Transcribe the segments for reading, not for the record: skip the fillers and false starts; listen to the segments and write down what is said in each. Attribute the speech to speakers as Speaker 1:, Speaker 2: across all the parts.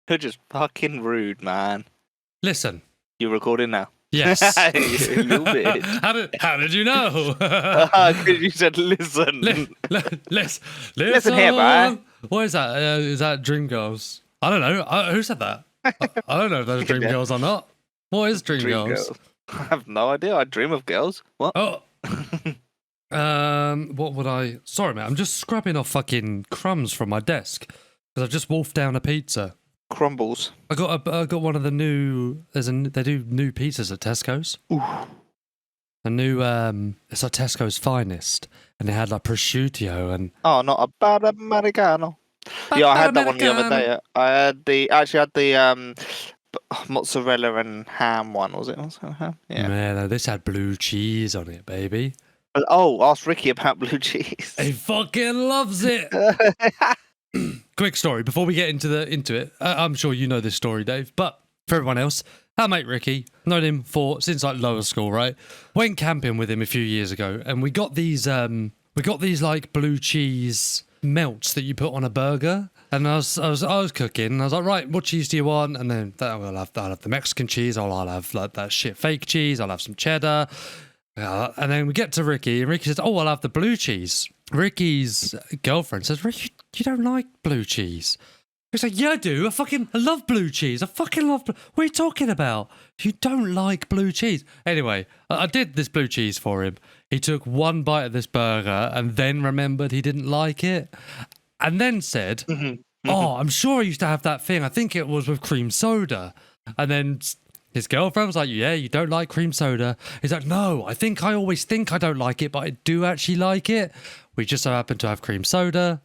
Speaker 1: You're just fucking rude, man.
Speaker 2: Listen.
Speaker 1: You're recording now.
Speaker 2: Yes.
Speaker 1: You little bitch.
Speaker 2: How did you know?
Speaker 1: Because you said listen.
Speaker 2: Listen
Speaker 1: here, bro.
Speaker 2: What is that? Is that Dreamgirls? I don't know. Who said that? I don't know if those are Dreamgirls or not. What is Dreamgirls?
Speaker 1: I have no idea. I dream of girls. What?
Speaker 2: Oh. What would I? Sorry, man. I'm just scrubbing off fucking crumbs from my desk because I've just wolfed down a pizza.
Speaker 1: Crumbles.
Speaker 2: I got one of the new. They do new pizzas at Tesco's.
Speaker 1: Ooh.
Speaker 2: A new it's like Tesco's finest, and they had like prosciutto and.
Speaker 1: Oh, not a bad Americano. Yeah, I had that one the other day. I had the mozzarella and ham one. Was it also ham? Yeah.
Speaker 2: Man, this had blue cheese on it, baby.
Speaker 1: Oh, ask Ricky about blue cheese.
Speaker 2: He fucking loves it. Quick story before we get into it. I'm sure you know this story, Dave, but for everyone else, our mate Ricky, known him since like lower school, right? Went camping with him a few years ago, and we got these like blue cheese melts that you put on a burger. And I was cooking, and I was like, right, what cheese do you want? And then I'll have the Mexican cheese, or I'll have like that shit fake cheese. I'll have some cheddar. And then we get to Ricky, and Ricky says, oh, I'll have the blue cheese. Ricky's girlfriend says, Ricky, you don't like blue cheese. He's like, yeah, I do. I love blue cheese. I fucking love What are you talking about? You don't like blue cheese. Anyway, I did this blue cheese for him. He took one bite of this burger and then remembered he didn't like it. And then said, oh, I'm sure I used to have that thing. I think it was with cream soda. And then his girlfriend was like, yeah, you don't like cream soda. He's like, no, I always think I don't like it, but I do actually like it. We just so happened to have cream soda.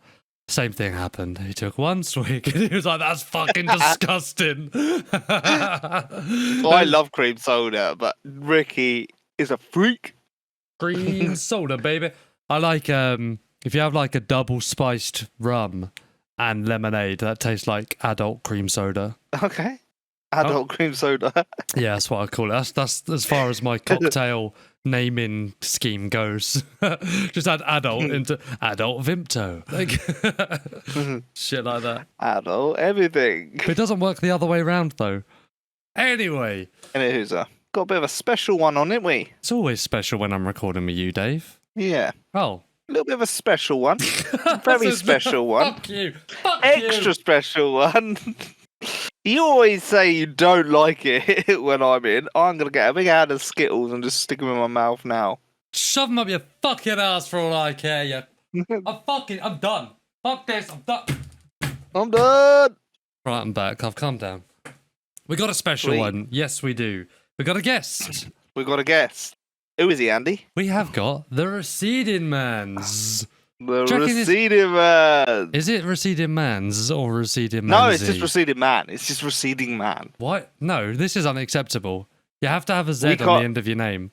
Speaker 2: Same thing happened. He took one swig and he was like, that's fucking disgusting.
Speaker 1: Well, I love cream soda, but Ricky is a freak.
Speaker 2: Cream soda, baby. I like, if you have like a double spiced rum and lemonade, that tastes like adult cream soda.
Speaker 1: Okay. Adult cream soda.
Speaker 2: Yeah, that's what I call it. That's as far as my cocktail naming scheme goes. Just add adult into adult Vimto. Like shit like that.
Speaker 1: Adult everything.
Speaker 2: But it doesn't work the other way around though. Anyway.
Speaker 1: Got a bit of a special one on it, we?
Speaker 2: It's always special when I'm recording with you, Dave.
Speaker 1: Yeah.
Speaker 2: Oh.
Speaker 1: A little bit of a special one. Very special one.
Speaker 2: Fuck you.
Speaker 1: Extra special one. You always say you don't like it when I'm in. I'm going to get a big hand of Skittles and just stick them in my mouth now.
Speaker 2: Shove them up your fucking ass for all I care, you. I'm done. Fuck this, I'm done.
Speaker 1: I'm done.
Speaker 2: Right, I'm back. I've calmed down. We got a special one. Yes, we do. We got a guest.
Speaker 1: We got a guest. Who is he, Andy?
Speaker 2: We have got the Receding Mans.
Speaker 1: The Receding Man.
Speaker 2: Is it Receding Mans or Receding Man?
Speaker 1: No, it's just Receding Man. It's just Receding Man.
Speaker 2: What? No, this is unacceptable. You have to have a Z on the end of your name.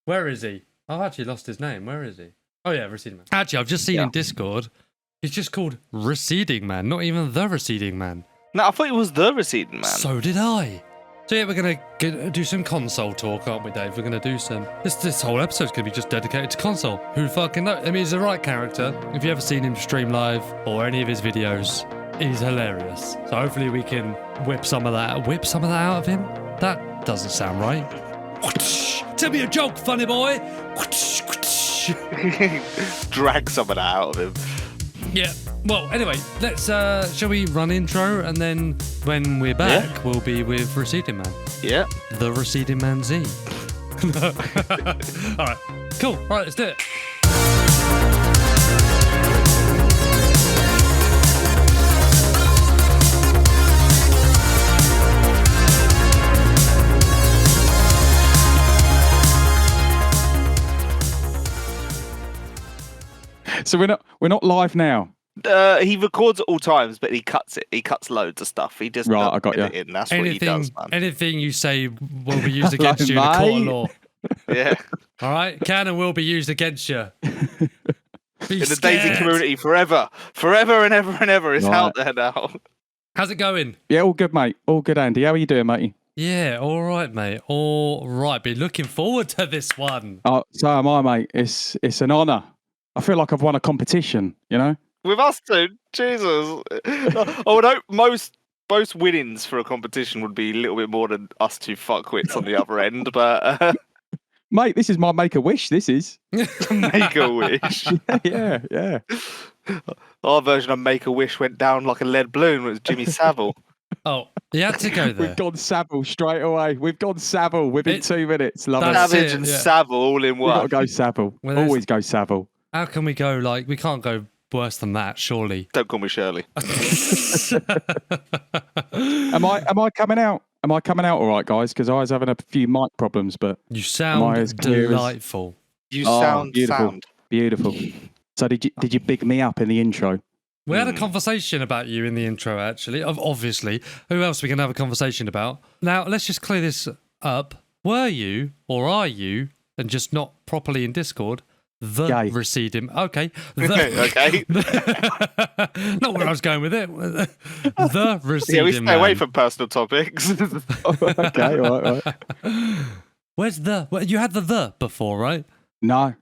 Speaker 2: Where is he? I've actually lost his name. Where is he? Oh yeah, Receding Man. Actually, I've just seen in Discord, he's just called Receding Man, not even the Receding Man.
Speaker 1: No, I thought it was the Receding Man.
Speaker 2: So did I. So yeah, we're going to do some console talk, aren't we, Dave? We're going to do some... This whole episode's going to be just dedicated to console. Who fucking knows? I mean, he's the right character. If you ever seen him stream live or any of his videos, he's hilarious. So hopefully we can whip some of that out of him. That doesn't sound right. Tell me a joke, funny boy.
Speaker 1: Drag some of that out of him.
Speaker 2: Yeah. Well, anyway, let's, shall we run intro, and then when we're back, we'll be with Receding Man.
Speaker 1: Yeah.
Speaker 2: The Receding Man Z. All right. Cool. All right, let's do it.
Speaker 3: So we're not live now.
Speaker 1: He records at all times, but he cuts it. He cuts loads of stuff. He just
Speaker 3: I got you.
Speaker 1: it in. That's what he does, man.
Speaker 2: Anything you say will be used against you in a court of law.
Speaker 1: Yeah.
Speaker 2: All right, can and will be used against you. In
Speaker 1: the DayZ community forever and ever. It's out there now.
Speaker 2: How's it going?
Speaker 3: Yeah, all good, mate. All good, Andy. How are you doing, matey?
Speaker 2: Yeah, all right, mate. All right. Been looking forward to this one.
Speaker 3: Oh, so am I, mate. It's an honour. I feel like I've won a competition, you know?
Speaker 1: With us two, Jesus. I would hope most most winnings for a competition would be a little bit more than us two fuckwits on the other end, but
Speaker 3: Mate, this is my Make-A-Wish, this is.
Speaker 1: make a wish.
Speaker 3: Yeah.
Speaker 1: Our version of Make a Wish went down like a lead balloon. It was Jimmy Savile.
Speaker 2: Oh, you had to go there.
Speaker 3: We've gone Savile straight away. We've gone Savile within 2 minutes. Love it.
Speaker 2: That's
Speaker 1: Savage
Speaker 2: it,
Speaker 1: and
Speaker 2: yeah.
Speaker 1: Savile all in
Speaker 3: We've got to
Speaker 1: one.
Speaker 3: go Savile.
Speaker 2: Well, there's-
Speaker 3: Always go Savile.
Speaker 2: How can we go like we can't go worse than that, surely.
Speaker 1: Don't call me Shirley.
Speaker 3: Am I coming out? Am I coming out all right, guys? Because I was having a few mic problems, but
Speaker 2: You
Speaker 3: I
Speaker 2: sound
Speaker 3: as clear as-
Speaker 2: delightful.
Speaker 1: You
Speaker 3: Oh,
Speaker 1: sound
Speaker 3: beautiful.
Speaker 1: sound.
Speaker 3: beautiful. So did you big me up in the intro?
Speaker 2: We had a conversation about you in the intro, actually. Obviously, who else are we going to have a conversation about? Now, let's just clear this up. Were you, or are you, and just not properly in Discord, the
Speaker 3: Gay.
Speaker 2: Receding? Okay. The,
Speaker 1: Okay.
Speaker 2: not where I was going with it. The Receding
Speaker 1: Yeah, we stay
Speaker 2: Man.
Speaker 1: away from personal topics.
Speaker 3: Okay, all right.
Speaker 2: Where's the? Well, you had the before, right?
Speaker 3: No.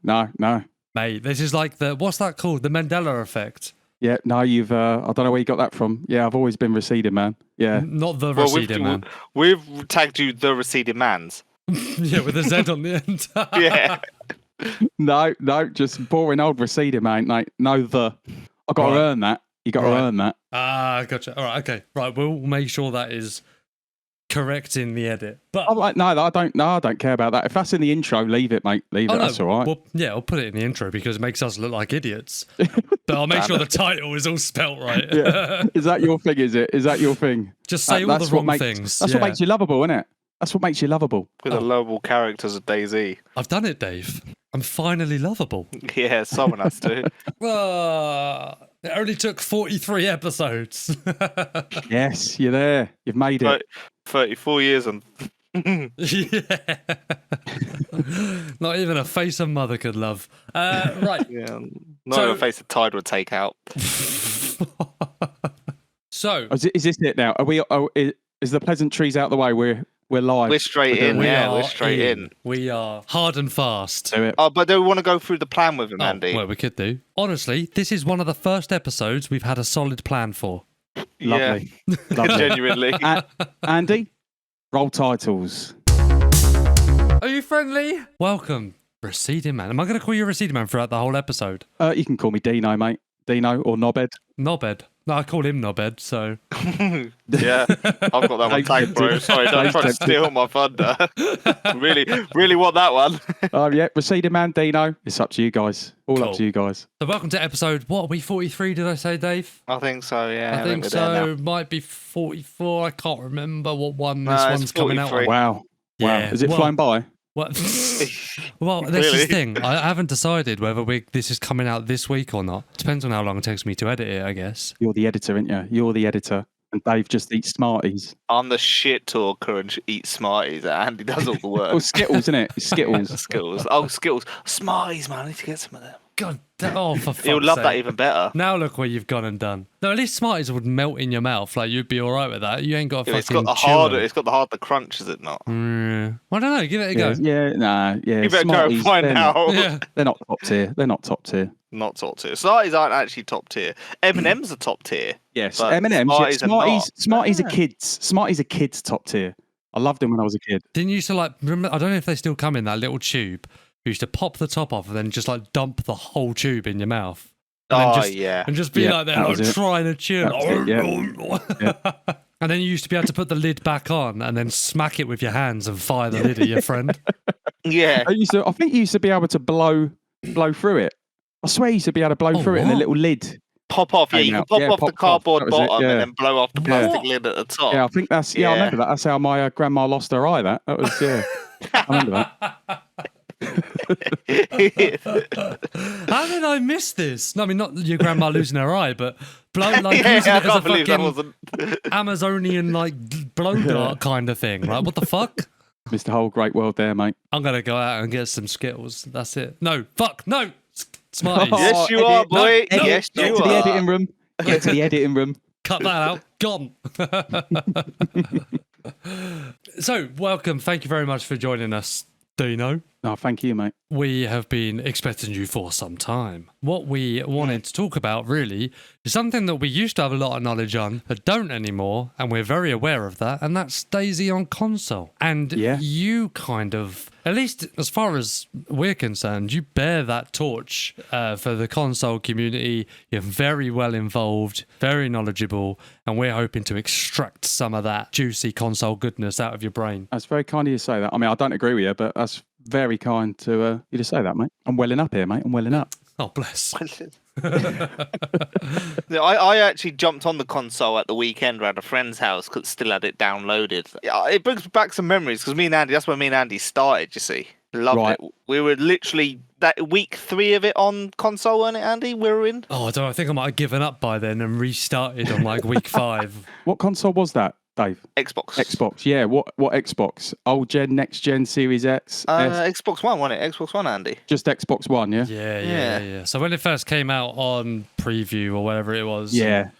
Speaker 2: Mate, this is like the, what's that called? The Mandela effect.
Speaker 3: Yeah, no, you've. I don't know where you got that from. Yeah, I've always been Receding Man. Yeah.
Speaker 2: Not the
Speaker 1: Well,
Speaker 2: Receding Man.
Speaker 1: we've tagged you the Receding Mans.
Speaker 2: Yeah, with a Z on the end.
Speaker 1: Yeah.
Speaker 3: No, just boring old Receding Man, mate. No, I got to
Speaker 2: Right.
Speaker 3: earn that. You got to
Speaker 2: Right.
Speaker 3: earn that.
Speaker 2: Ah, gotcha. All right, okay. Right, we'll make sure that is correct in the edit. But
Speaker 3: I'm like, no, I don't care about that. If that's in the intro, leave it, mate. Leave it. That's all right.
Speaker 2: Well, yeah, I'll put it in the intro because it makes us look like idiots. But I'll make sure the title is all spelt right.
Speaker 3: Yeah. Is that your thing? Is it? Is that your thing?
Speaker 2: Just say all the
Speaker 3: That's what
Speaker 2: wrong
Speaker 3: makes-
Speaker 2: things.
Speaker 3: That's
Speaker 2: yeah.
Speaker 3: what makes you lovable, isn't it? That's what makes you lovable.
Speaker 1: With the lovable characters of DayZ.
Speaker 2: I've done it, Dave. I'm finally lovable.
Speaker 1: Yeah, someone has to.
Speaker 2: It only took 43 episodes.
Speaker 3: Yes, you're there. You've made it.
Speaker 1: 34 years and
Speaker 2: Yeah. Not even a face a mother could love. Right.
Speaker 1: yeah, not
Speaker 2: So-
Speaker 1: even a face of Tide would take out.
Speaker 2: So,
Speaker 3: Oh, is this it now? Are we? Oh, is the pleasantries out the way? We're live.
Speaker 1: We're straight in, yeah, we're straight in.
Speaker 2: We are hard and fast.
Speaker 3: Do it.
Speaker 1: Oh, but do we want to go through the plan with him,
Speaker 2: Oh,
Speaker 1: Andy?
Speaker 2: well, we could do. Honestly, this is one of the first episodes we've had a solid plan for.
Speaker 3: Lovely.
Speaker 1: Yeah,
Speaker 3: Lovely.
Speaker 1: genuinely.
Speaker 3: Andy, roll titles.
Speaker 2: Are you friendly? Welcome, Receding Man. Am I going to call you Receding Man throughout the whole episode?
Speaker 3: You can call me Dino, mate. Dino or Knobhead.
Speaker 2: Knobhead. No, I call him Knobhead, so.
Speaker 1: Yeah, I've got that one tagged, bro. Sorry, don't try to steal my thunder. really want that one.
Speaker 3: Oh, yeah. Receding Man, Dino. It's up to you guys. All
Speaker 2: Cool.
Speaker 3: up to you guys.
Speaker 2: So, welcome to episode, what are we, 43, did I say, Dave?
Speaker 1: I think so, yeah.
Speaker 2: I think
Speaker 1: we're there
Speaker 2: so.
Speaker 1: now.
Speaker 2: Might be 44. I can't remember what one
Speaker 1: No,
Speaker 2: this
Speaker 1: it's
Speaker 2: one's coming out
Speaker 1: 43.
Speaker 2: on.
Speaker 3: Wow. Wow.
Speaker 2: Yeah,
Speaker 3: Is it
Speaker 2: well-
Speaker 3: flying by?
Speaker 2: What? Well, that's
Speaker 1: Really?
Speaker 2: the thing. I haven't decided whether this is coming out this week or not. Depends on how long it takes me to edit it, I guess.
Speaker 3: You're the editor, aren't you? You're the editor. And Dave just eats Smarties.
Speaker 1: I'm the shit talker and eat Smarties. Andy does all the work.
Speaker 3: Oh, Skittles, isn't it? It's Skittles.
Speaker 1: Skittles. Oh, Skittles. Smarties, man. I need to get some of them.
Speaker 2: God, oh, for fuck's
Speaker 1: You'll love
Speaker 2: sake.
Speaker 1: that even better.
Speaker 2: Now look what you've gone and done. No, at least Smarties would melt in your mouth. Like, you'd be all right with that. You ain't got to
Speaker 1: Yeah, it's
Speaker 2: fucking
Speaker 1: got the
Speaker 2: chew
Speaker 1: harder.
Speaker 2: them.
Speaker 1: It's got the harder crunch, is it not?
Speaker 2: Well, I don't know. Give it a go.
Speaker 3: Yeah.
Speaker 1: You better
Speaker 3: Smarties,
Speaker 1: go find
Speaker 3: they're not-
Speaker 1: out.
Speaker 2: Yeah.
Speaker 3: They're not top tier. They're not top tier.
Speaker 1: Not top tier. Smarties aren't actually top tier. M&M's are top tier.
Speaker 3: Yes,
Speaker 1: But
Speaker 3: M&M's.
Speaker 1: Smarties are not.
Speaker 3: Smarties are
Speaker 1: Yeah.
Speaker 3: kids. Smarties are kids top tier. I loved them when I was a kid.
Speaker 2: Didn't you used to like, remember, I don't know if they still come in that little tube. You used to pop the top off and then just like dump the whole tube in your mouth. And then
Speaker 1: Oh,
Speaker 2: just,
Speaker 1: yeah.
Speaker 2: And just be
Speaker 3: Yeah,
Speaker 2: like that,
Speaker 3: that
Speaker 2: like,
Speaker 3: was it.
Speaker 2: trying to chew.
Speaker 3: That was it,
Speaker 2: And then you used to be able to put the lid back on and then smack it with your hands and fire the lid at your friend.
Speaker 1: Yeah.
Speaker 3: I think you used to be able to blow through it. I swear you used to be able to blow
Speaker 2: Oh,
Speaker 3: through it in a
Speaker 2: what?
Speaker 3: little lid.
Speaker 1: Pop off. Yeah,
Speaker 3: Came
Speaker 1: you can
Speaker 3: out.
Speaker 1: pop
Speaker 3: Yeah,
Speaker 1: off the
Speaker 3: pop off.
Speaker 1: cardboard
Speaker 3: That was it,
Speaker 1: bottom
Speaker 3: yeah.
Speaker 1: and then blow off the
Speaker 2: Yeah.
Speaker 1: plastic lid at the top.
Speaker 3: Yeah, I think that's. Yeah, I
Speaker 1: Yeah.
Speaker 3: remember that. That's how my grandma lost her eye. That was. Yeah, I remember that.
Speaker 2: How did I miss this? No, I mean, not your grandma losing her eye, but blow, like,
Speaker 1: Yeah,
Speaker 2: using
Speaker 1: I
Speaker 2: it as a
Speaker 1: can't believe that
Speaker 2: fucking
Speaker 1: wasn't.
Speaker 2: Amazonian, like, blow dart kind of thing. Like, what the fuck?
Speaker 3: Mr. Whole Great World there, mate.
Speaker 2: I'm going to go out and get some Skittles. That's it. No, fuck, no. Smarties.
Speaker 1: Yes, you
Speaker 3: edit.
Speaker 1: are, boy.
Speaker 2: No,
Speaker 1: Yes,
Speaker 3: Get
Speaker 1: you
Speaker 3: to the
Speaker 1: are.
Speaker 3: editing room. Get to the editing room.
Speaker 2: Cut that out. Gone. So, welcome. Thank you very much for joining us, Dino.
Speaker 3: No, thank you, mate.
Speaker 2: We have been expecting you for some time. What we wanted to talk about, really, is something that we used to have a lot of knowledge on, but don't anymore, and we're very aware of that, and that's DayZ on console. And you kind of, at least as far as we're concerned, you bear that torch for the console community. You're very well involved, very knowledgeable, and we're hoping to extract some of that juicy console goodness out of your brain.
Speaker 3: That's very kind of you to say that. I mean, I don't agree with you, but that's very kind to you to say that, mate. I'm welling up here, mate. I'm welling up.
Speaker 2: Oh, bless.
Speaker 1: I actually jumped on the console at the weekend at a friend's house because still had it downloaded. It brings back some memories because that's where me and Andy started, you see. Loved it. We were literally that week 3 of it on console, wasn't it, Andy? We were in.
Speaker 2: Oh, I think I might have given up by then and restarted on like week 5.
Speaker 3: What console was that, Dave?
Speaker 1: Xbox.
Speaker 3: Yeah. What Xbox? Old gen, next gen, Series X?
Speaker 1: Xbox One, wasn't it? Xbox One, Andy.
Speaker 3: Just Xbox One, yeah?
Speaker 2: Yeah. So when it first came out on preview or whatever it was.
Speaker 3: Yeah.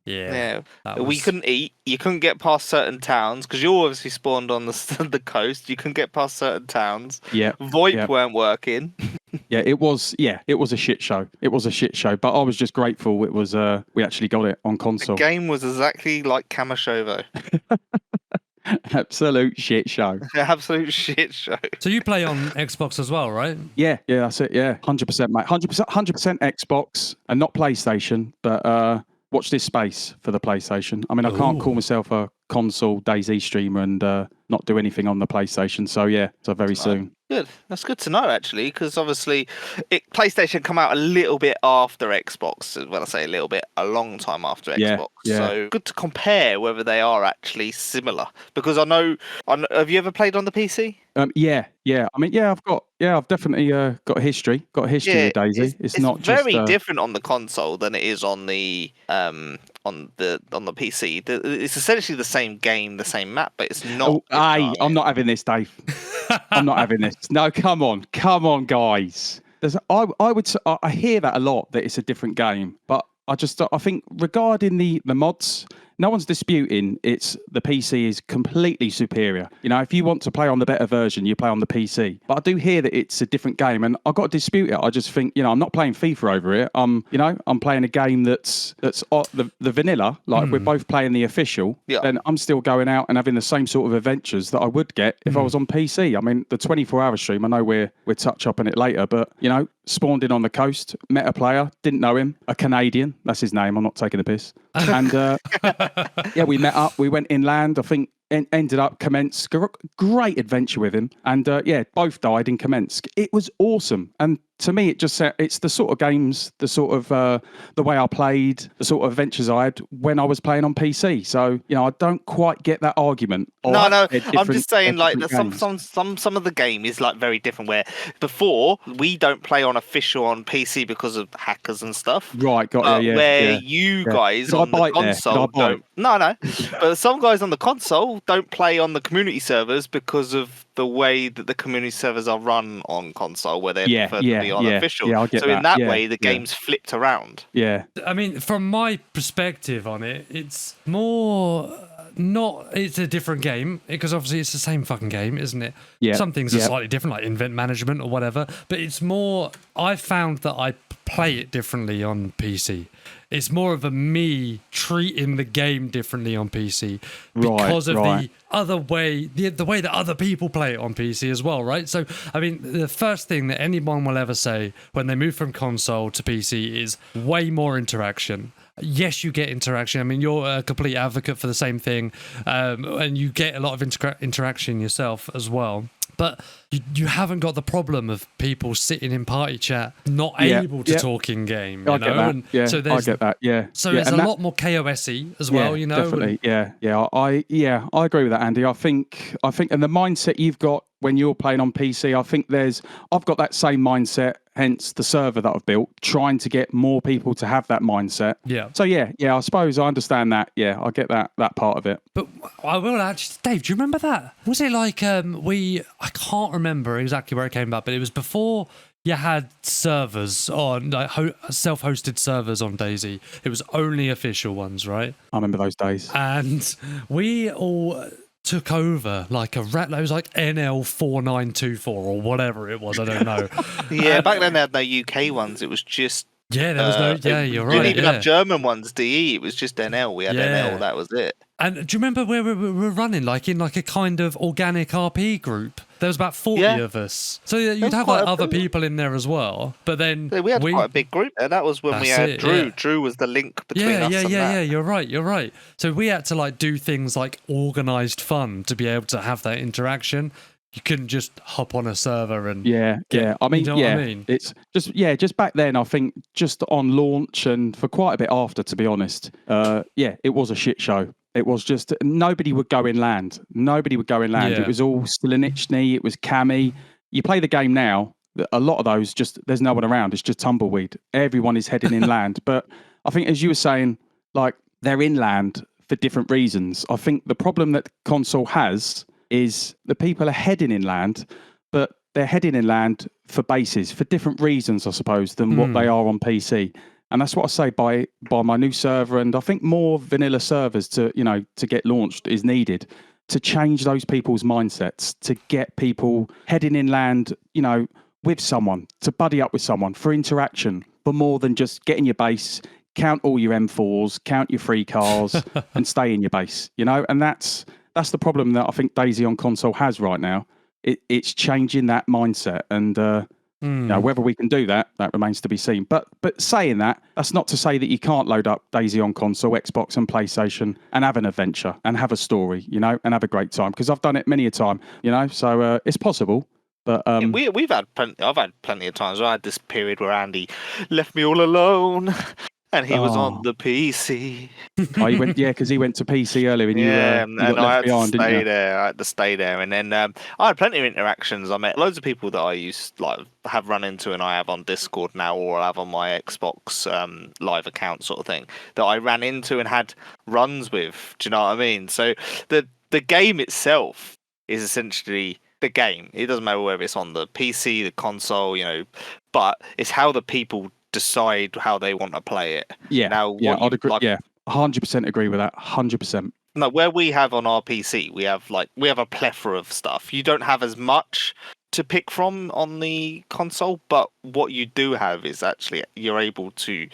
Speaker 1: We couldn't eat. You couldn't get past certain towns because you obviously spawned on the coast. You couldn't get past certain towns.
Speaker 3: Yeah.
Speaker 1: VoIP weren't working.
Speaker 3: It was a shit show. It was a shit show, but I was just grateful it was we actually got it on console.
Speaker 1: The game was exactly like Kamashovo.
Speaker 3: Absolute shit show.
Speaker 1: Absolute shit show.
Speaker 2: So you play on Xbox as well, right?
Speaker 3: Yeah, that's it. Yeah, 100%, mate. 100% Xbox and not PlayStation, but watch this space for the PlayStation. I mean, I can't call myself a console DayZ streamer and not do anything on the PlayStation. So yeah, so very soon.
Speaker 1: Good. That's good to know, actually, because obviously PlayStation come out a little bit after Xbox. When I say a little bit, a long time after Xbox.
Speaker 3: Yeah.
Speaker 1: So good to compare whether they are actually similar. Because I know have you ever played on the PC?
Speaker 3: Yeah. I mean, I've definitely got a history. Got a history with DayZ. It's not
Speaker 1: very
Speaker 3: just,
Speaker 1: different on the console than it is on the PC. It's essentially the same game, the same map, but it's not.
Speaker 3: I'm not having this, Dave. I'm not having this. No, come on, guys. I hear that a lot, that it's a different game, but I think regarding the mods, no one's disputing the PC is completely superior. You know, if you want to play on the better version, you play on the PC. But I do hear that it's a different game, and I've got to dispute it. I just think, I'm not playing FIFA over it. I'm playing a game that's the vanilla. Like we're both playing the official.
Speaker 1: Yeah.
Speaker 3: Then I'm still going out and having the same sort of adventures that I would get if I was on PC. I mean, the 24-hour stream. I know we'll touch up on it later, but spawned in on the coast, met a player, didn't know him, a Canadian. That's his name. I'm not taking the piss. And we met up. We went inland. I think ended up Kamensk. Great adventure with him. And both died in Kamensk. It was awesome. And to me, it's the sort of games, the sort of the way I played, the sort of adventures I had when I was playing on PC. So I don't quite get that argument.
Speaker 1: No, I'm just saying like some of the game is like very different. Where before we don't play on official on PC because of hackers and stuff.
Speaker 3: Right, got it.
Speaker 1: Where you guys on the console don't. No, but some guys on the console don't play on the community servers because of the way that the community servers are run on console, where they prefer to be on official.
Speaker 3: Yeah, I get
Speaker 1: so
Speaker 3: that.
Speaker 1: In that way, the game's flipped around.
Speaker 3: Yeah.
Speaker 2: I mean, from my perspective on it, it's more it's a different game because obviously it's the same fucking game, isn't it?
Speaker 3: Yeah.
Speaker 2: Some things are slightly different, like event management or whatever, but it's more, I found that I play it differently on PC. It's more of a me treating the game differently on PC because of the other way, the way that other people play it on PC as well, right? So, I mean, the first thing that anyone will ever say when they move from console to PC is way more interaction. Yes, you get interaction. I mean, you're a complete advocate for the same thing, and you get a lot of interaction yourself as well. But you haven't got the problem of people sitting in party chat not able to talk in game.
Speaker 3: I get that.
Speaker 2: And
Speaker 3: so I get that. Yeah.
Speaker 2: So there's a lot more KOS-y as well.
Speaker 3: Definitely. I agree with that, Andy. I think, and the mindset you've got when you're playing on PC, I think I've got that same mindset. Hence the server that I've built, trying to get more people to have that mindset.
Speaker 2: Yeah.
Speaker 3: So I suppose I understand that. Yeah, I get that part of it.
Speaker 2: But I will actually, Dave, do you remember that? Was it like I can't remember exactly where it came about, but it was before you had servers on, like self-hosted servers on DayZ. It was only official ones, right?
Speaker 3: I remember those days.
Speaker 2: And we all took over like a rat. It was like NL4924 or whatever it was. I don't know.
Speaker 1: Yeah, back then they had no UK ones. It was just
Speaker 2: Yeah, there was no. Yeah, you're right.
Speaker 1: Didn't even
Speaker 2: yeah.
Speaker 1: have German ones. DE. It was just NL. We had NL. That was it.
Speaker 2: And do you remember where we were running, like in like a kind of organic RP group? There was about 40 of us. So you'd have like other people in there as well. But then
Speaker 1: we had quite a big group there. That was when we had Drew. Yeah. Drew was the link between us and that.
Speaker 2: Yeah, you're right. So we had to like do things like organised fun to be able to have that interaction. You couldn't just hop on a server and
Speaker 3: I mean,
Speaker 2: you know what I mean?
Speaker 3: It's just back then. I think just on launch and for quite a bit after, to be honest. It was a shit show. It was just nobody would go inland.
Speaker 2: Yeah.
Speaker 3: It was all Stilinichny. It was Cami. You play the game now. A lot of those there's no one around. It's just tumbleweed. Everyone is heading inland. But I think, as you were saying, like they're inland for different reasons. I think the problem that console has is the people are heading inland, but they're heading inland for bases, for different reasons, I suppose, than what they are on PC. And that's what I say by my new server, and I think more vanilla servers to get launched is needed to change those people's mindsets, to get people heading inland, with someone, to buddy up with someone for interaction, for more than just get in your base, count all your M4s, count your free cars, and stay in your base, and that's the problem that I think DayZ on console has right now. It's changing that mindset, and whether we can do that remains to be seen. But saying that, that's not to say that you can't load up DayZ on console, Xbox, and PlayStation, and have an adventure and have a story, and have a great time. Because I've done it many a time, So it's possible. But
Speaker 1: we've had plenty. I've had plenty of times. I had this period where Andy left me all alone. And he was on the PC.
Speaker 3: He went, because he went to PC earlier, and
Speaker 1: and I had
Speaker 3: behind,
Speaker 1: to stay there. I had to stay there, and then I had plenty of interactions. I met loads of people that I used have run into, and I have on Discord now, or I have on my Xbox live account, sort of thing, that I ran into and had runs with. Do you know what I mean? So the game itself is essentially the game. It doesn't matter whether it's on the PC, the console, but it's how the people decide how they want to play it.
Speaker 3: I'd agree. 100% agree with that. 100%.
Speaker 1: No, where we have on our PC, we have a plethora of stuff. You don't have as much to pick from on the console, but what you do have is actually you're able to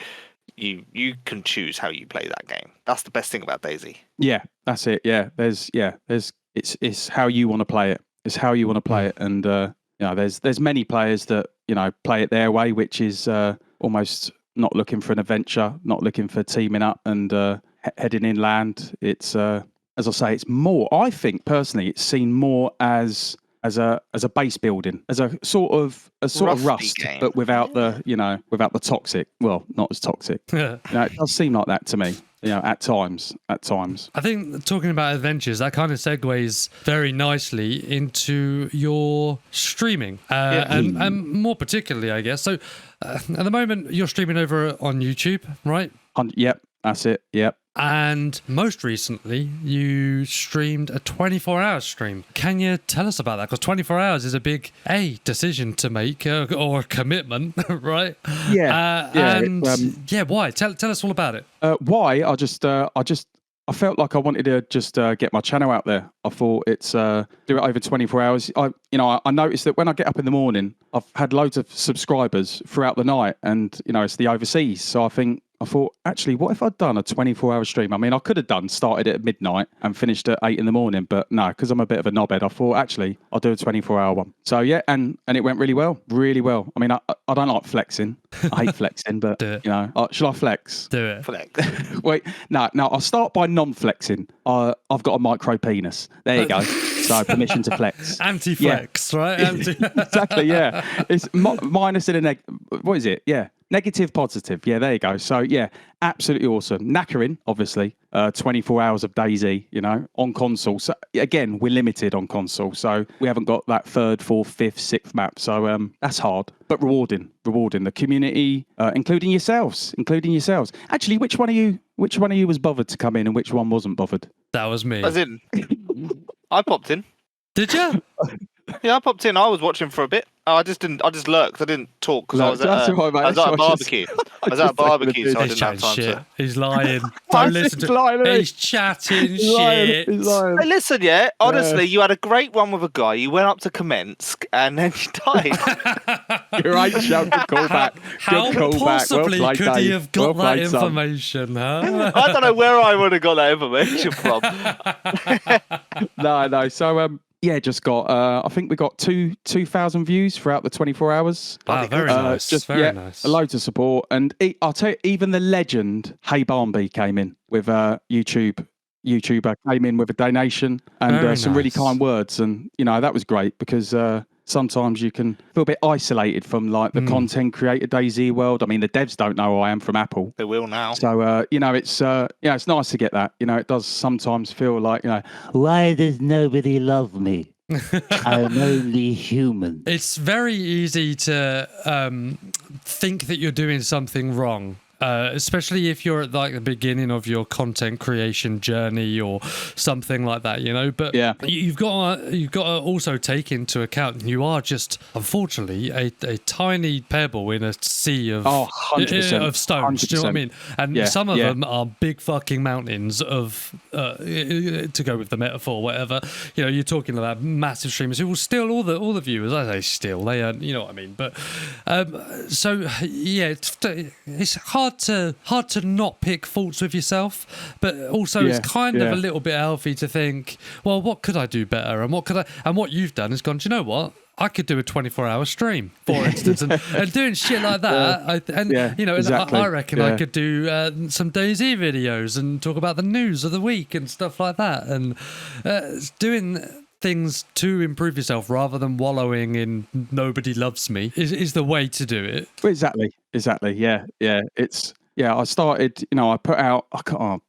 Speaker 1: you can choose how you play that game. That's the best thing about DayZ.
Speaker 3: Yeah, that's it. There's it's how you want to play it. It's how you want to play it, and there's many players that play it their way, which is almost not looking for an adventure, not looking for teaming up and heading inland. It's as I say, it's more. I think personally, it's seen more as a base building, as a sort of Rust,
Speaker 1: game.
Speaker 3: But without the toxic. Well, not as toxic. It does seem like that to me. At times.
Speaker 2: I think talking about adventures, that kind of segues very nicely into your streaming, and more particularly, I guess. So, at the moment, you're streaming over on YouTube, right?
Speaker 3: Yep, that's it. Yep.
Speaker 2: And most recently, you streamed a 24-hour stream. Can you tell us about that? Because 24 hours is a big decision to make or a commitment, right? Why? Tell us all about it.
Speaker 3: Why? I felt like I wanted to just get my channel out there. I thought it's do it over 24 hours. I noticed that when I get up in the morning, I've had loads of subscribers throughout the night, and it's the overseas. So I thought, actually, what if I'd done a 24-hour stream? I mean, I could have started at midnight and finished at 8 in the morning, but no, because I'm a bit of a knobhead, I thought, actually, I'll do a 24-hour one. So, and it went really well. I mean, I don't like flexing. I hate flexing, but, shall I flex?
Speaker 2: Do it.
Speaker 1: Flex.
Speaker 3: Wait, no, I'll start by non-flexing. I've got a micro penis. There you go. So, permission to flex.
Speaker 2: Anti-flex, right?
Speaker 3: Exactly, yeah. It's minus in a what is it? Yeah. Negative, positive. Yeah, there you go. So, absolutely awesome. Knackering, obviously. 24 hours of DayZ, on console. So, again, we're limited on console. So, we haven't got that 3rd, 4th, 5th, 6th map. So, that's hard, but rewarding. The community, including yourselves. Actually, which one of you was bothered to come in and which one wasn't bothered?
Speaker 2: That was me.
Speaker 1: As in, I popped in.
Speaker 2: Did you?
Speaker 1: Yeah, I popped in. I was watching for a bit. I just lurked. I didn't talk because I was at a barbecue. I was at a barbecue, so I
Speaker 2: He's
Speaker 1: didn't have
Speaker 2: chatting
Speaker 1: time
Speaker 2: shit.
Speaker 1: to.
Speaker 2: He's lying.
Speaker 3: I
Speaker 2: Don't listen
Speaker 3: think
Speaker 2: to
Speaker 3: lying, isn't he?
Speaker 2: He's chatting
Speaker 3: He's lying,
Speaker 2: shit.
Speaker 3: he's lying.
Speaker 1: Hey, listen, yeah. Honestly, you had a great one with a guy. You went up to Kamensk, and then you died.
Speaker 3: You're right, Sean. Good callback.
Speaker 2: How
Speaker 3: Good callback.
Speaker 2: possibly
Speaker 3: Well played,
Speaker 2: could he
Speaker 3: Dave.
Speaker 2: have got
Speaker 3: Well
Speaker 2: that
Speaker 3: played, son.
Speaker 2: information, huh?
Speaker 1: I don't know where I would have got that information from.
Speaker 3: No. So yeah, just got. I think we got 2,000 views throughout the 24 hours.
Speaker 2: Wow, very nice.
Speaker 3: Just
Speaker 2: very nice.
Speaker 3: loads of support, and I'll tell you, even the legend Hey Barnby came in with YouTuber came in with a donation and
Speaker 2: Very
Speaker 3: some really
Speaker 2: nice.
Speaker 3: kind words, and that was great because sometimes you can feel a bit isolated from like the content creator DayZ world. I mean, the devs don't know who I am from Apple.
Speaker 1: They will now.
Speaker 3: So it's nice to get that. It does sometimes feel like
Speaker 4: Why does nobody love me? I'm only human.
Speaker 2: It's very easy to think that you're doing something wrong. Especially if you're at like the beginning of your content creation journey or something like that, But
Speaker 3: Yeah.
Speaker 2: you've got to also take into account you are just unfortunately a tiny pebble in a sea of
Speaker 3: 100%,
Speaker 2: of stones. Do you know what I mean? And
Speaker 3: Yeah,
Speaker 2: some of
Speaker 3: yeah.
Speaker 2: them are big fucking mountains of to go with the metaphor, whatever. You're talking about massive streamers who will steal all the viewers. I say steal, they earn, you know what I mean? But so yeah, it's hard to not pick faults with yourself, but also it's kind of a little bit healthy to think, well, what could I do better, and what you've done is gone, do you know what, I could do a 24-hour stream, for instance, and doing shit like that.
Speaker 3: Exactly.
Speaker 2: I reckon I could do some DayZ videos and talk about the news of the week and stuff like that, and doing things to improve yourself rather than wallowing in nobody loves me is the way to do it.
Speaker 3: Exactly. Yeah. I started, I put out,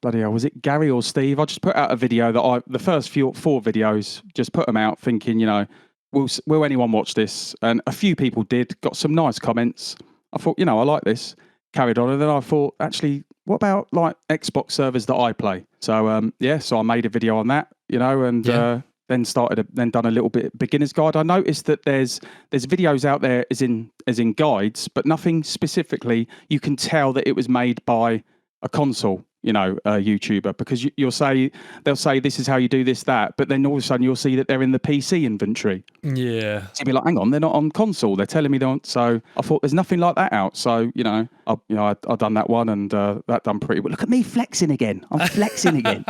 Speaker 3: bloody hell, was it Gary or Steve? I just put out a video the first 4 videos, just put them out thinking, will anyone watch this? And a few people did, got some nice comments. I thought, I like this, carried on. And then I thought, actually, what about like Xbox servers that I play? So, so I made a video on that, and then done a little bit beginner's guide. I noticed that there's videos out there as in guides, but nothing specifically you can tell that it was made by a console, YouTuber, because they'll say this is how you do this, that, but then all of a sudden you'll see that they're in the PC inventory.
Speaker 2: Yeah.
Speaker 3: So you'll be like, hang on, they're not on console. They're telling me they don't. So I thought there's nothing like that out. So, I've done that one, and that done pretty well. Look at me flexing again. I'm flexing again.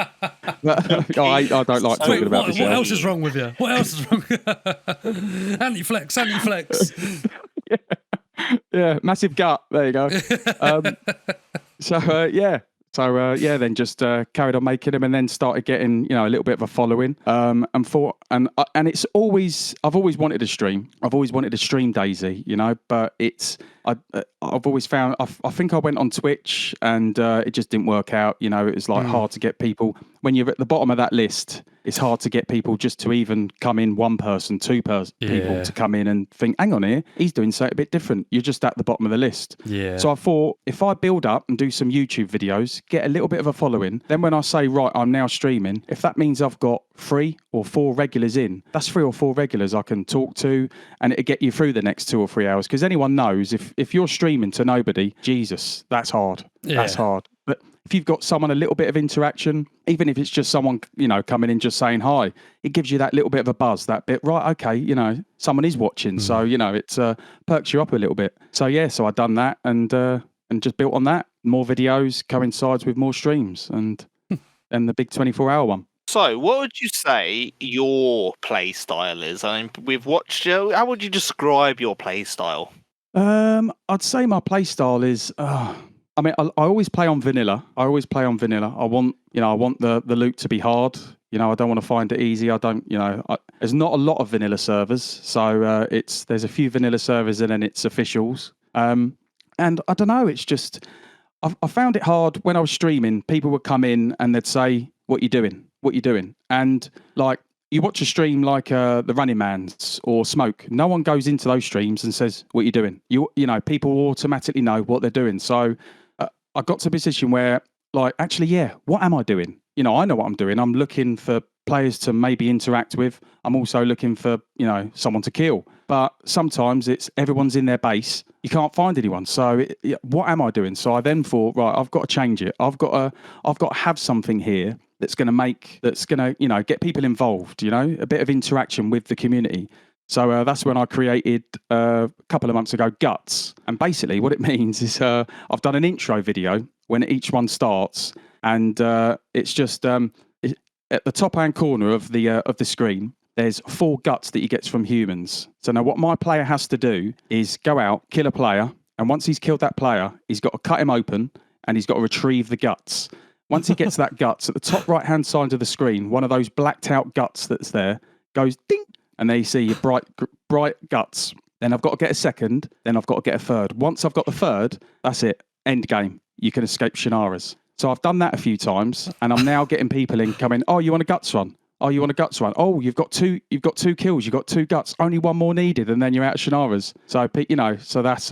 Speaker 3: But, I don't like talking about this.
Speaker 2: What else is wrong with you? What else is wrong? Anti-flex.
Speaker 3: Yeah, massive gut. There you go. Then just carried on making them, and then started getting a little bit of a following. And it's always, I've always wanted to stream. I've always wanted to stream DayZ, but I've always found, I think I went on Twitch and it just didn't work out. It was like hard to get people when you're at the bottom of that list. It's hard to get people just to even come in, one person, people to come in and think, hang on here, he's doing something a bit different. You're just at the bottom of the list.
Speaker 2: Yeah.
Speaker 3: So I thought, if I build up and do some YouTube videos, get a little bit of a following, then when I say, right, I'm now streaming, if that means I've got 3 or 4 regulars in, that's 3 or 4 regulars I can talk to, and it'll get you through the next 2 or 3 hours. Because anyone knows, if you're streaming to nobody, Jesus, that's hard.
Speaker 2: Yeah.
Speaker 3: That's hard. But if you've got someone, a little bit of interaction, even if it's just someone, coming in just saying hi, it gives you that little bit of a buzz, that bit, right, okay, someone is watching. So, it perks you up a little bit. So, so I've done that and just built on that. More videos coincides with more streams and the big 24-hour one.
Speaker 1: So, what would you say your play style is? I mean, we've watched you. How would you describe your play style?
Speaker 3: I'd say my play style is... I always play on vanilla. I want, the loot to be hard. I don't want to find it easy. I don't, there's not a lot of vanilla servers. So there's a few vanilla servers and then it's officials. And I don't know, it's just, I found it hard when I was streaming. People would come in and they'd say, what you doing? And like, you watch a stream like the Running Man's or Smoke. No one goes into those streams and says, what you doing? People automatically know what they're doing. So I got to a position where, like, actually, what am I doing? I know what I'm doing. I'm looking for players to maybe interact with. I'm also looking for, someone to kill. But sometimes it's everyone's in their base. You can't find anyone. So what am I doing? So I then thought, right, I've got to change it. I've got to have something here that's going to get people involved, a bit of interaction with the community. So that's when I created a couple of months ago Guts. And basically what it means is I've done an intro video when each one starts. And it's just at the top hand corner of the screen, there's 4 guts that he gets from humans. So now what my player has to do is go out, kill a player. And once he's killed that player, he's got to cut him open and he's got to retrieve the guts. Once he gets that guts, at the top right-hand side of the screen, one of those blacked out guts that's there goes ding. And there you see your bright guts. Then I've got to get a second. Then I've got to get a third. Once I've got the third, that's it. End game. You can escape Chernarus. So I've done that a few times, and I'm now getting people in coming. Oh, you want a guts run? Oh, you want a guts run? Oh, you've got 2 kills. You've got 2 guts. Only 1 more needed, and then you're out of Chernarus. So so that's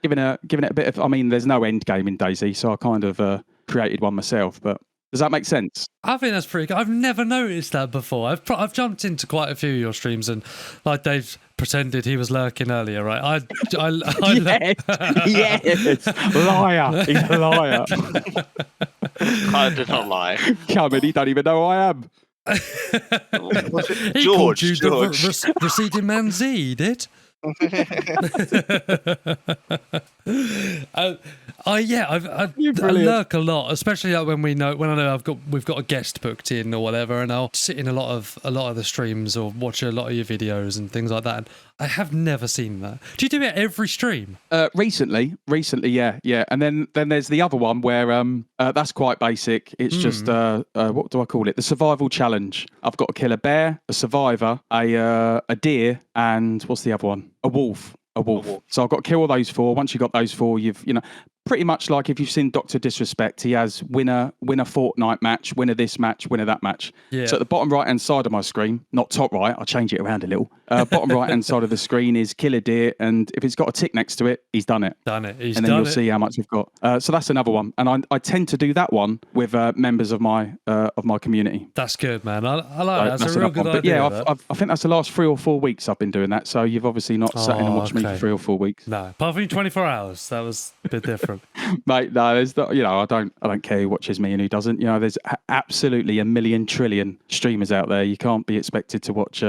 Speaker 3: giving it a bit of. I mean, there's no end game in DayZ, so I kind of created one myself, but. Does that make sense?
Speaker 2: I think that's pretty good. I've never noticed that before. I've jumped into quite a few of your streams, and like Dave pretended he was lurking earlier, right?
Speaker 3: Yes, liar. He's a liar.
Speaker 1: I did not lie.
Speaker 3: Come in, he don't even know who I am.
Speaker 1: Was it
Speaker 2: He
Speaker 1: George?
Speaker 2: called you the Receding Man Z, he did. I lurk a lot, especially like when I know we've got a guest booked in or whatever, and I'll sit in a lot of the streams or watch a lot of your videos and things like that. And I have never seen that. Do you do it every stream?
Speaker 3: Recently, yeah. And then there's the other one where that's quite basic. It's just what do I call it? The survival challenge. I've got to kill a bear, a survivor, a deer, and what's the other one? A wolf. So I've got to kill all those 4. Once you've got those 4, you've pretty much like if you've seen Dr. Disrespect, he has winner fortnight match, winner this match, winner that match.
Speaker 2: Yeah.
Speaker 3: So at the bottom right hand side of my screen, not top right, I'll change it around a little. Bottom right hand side of the screen is kill a deer, and if it's got a tick next to it, he's done it.
Speaker 2: And then
Speaker 3: you'll see how much we've got. So that's another one, and I tend to do that one with members of my community.
Speaker 2: That's good, man. I like that. That's a real good
Speaker 3: one.
Speaker 2: idea.
Speaker 3: But yeah, I think that's the last 3 or 4 weeks I've been doing that. So you've obviously not sat in and watched me for 3 or 4 weeks.
Speaker 2: No, apart from 24 hours, that was a bit different.
Speaker 3: Mate, no, there's not, I don't care who watches me and who doesn't. There's absolutely a million trillion streamers out there. You can't be expected to watch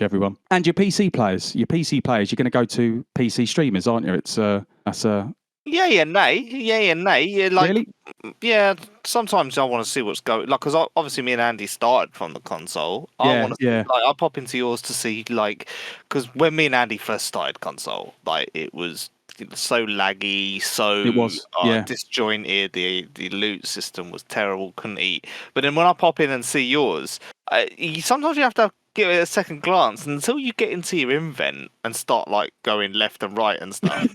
Speaker 3: everyone. And your PC players, you're going to go to PC streamers, aren't you? It's that's a
Speaker 1: Yeah and nay. Yeah, like,
Speaker 3: really?
Speaker 1: Yeah, sometimes I want to see what's going. Like, because obviously me and Andy started from the console. I pop into yours to see, like, because when me and Andy first started console, like, it was so laggy, so
Speaker 3: it was
Speaker 1: disjointed. The loot system was terrible, couldn't eat. But then when I pop in and see yours, sometimes you have to give it a second glance, and until you get into your invent and start like going left and right and stuff.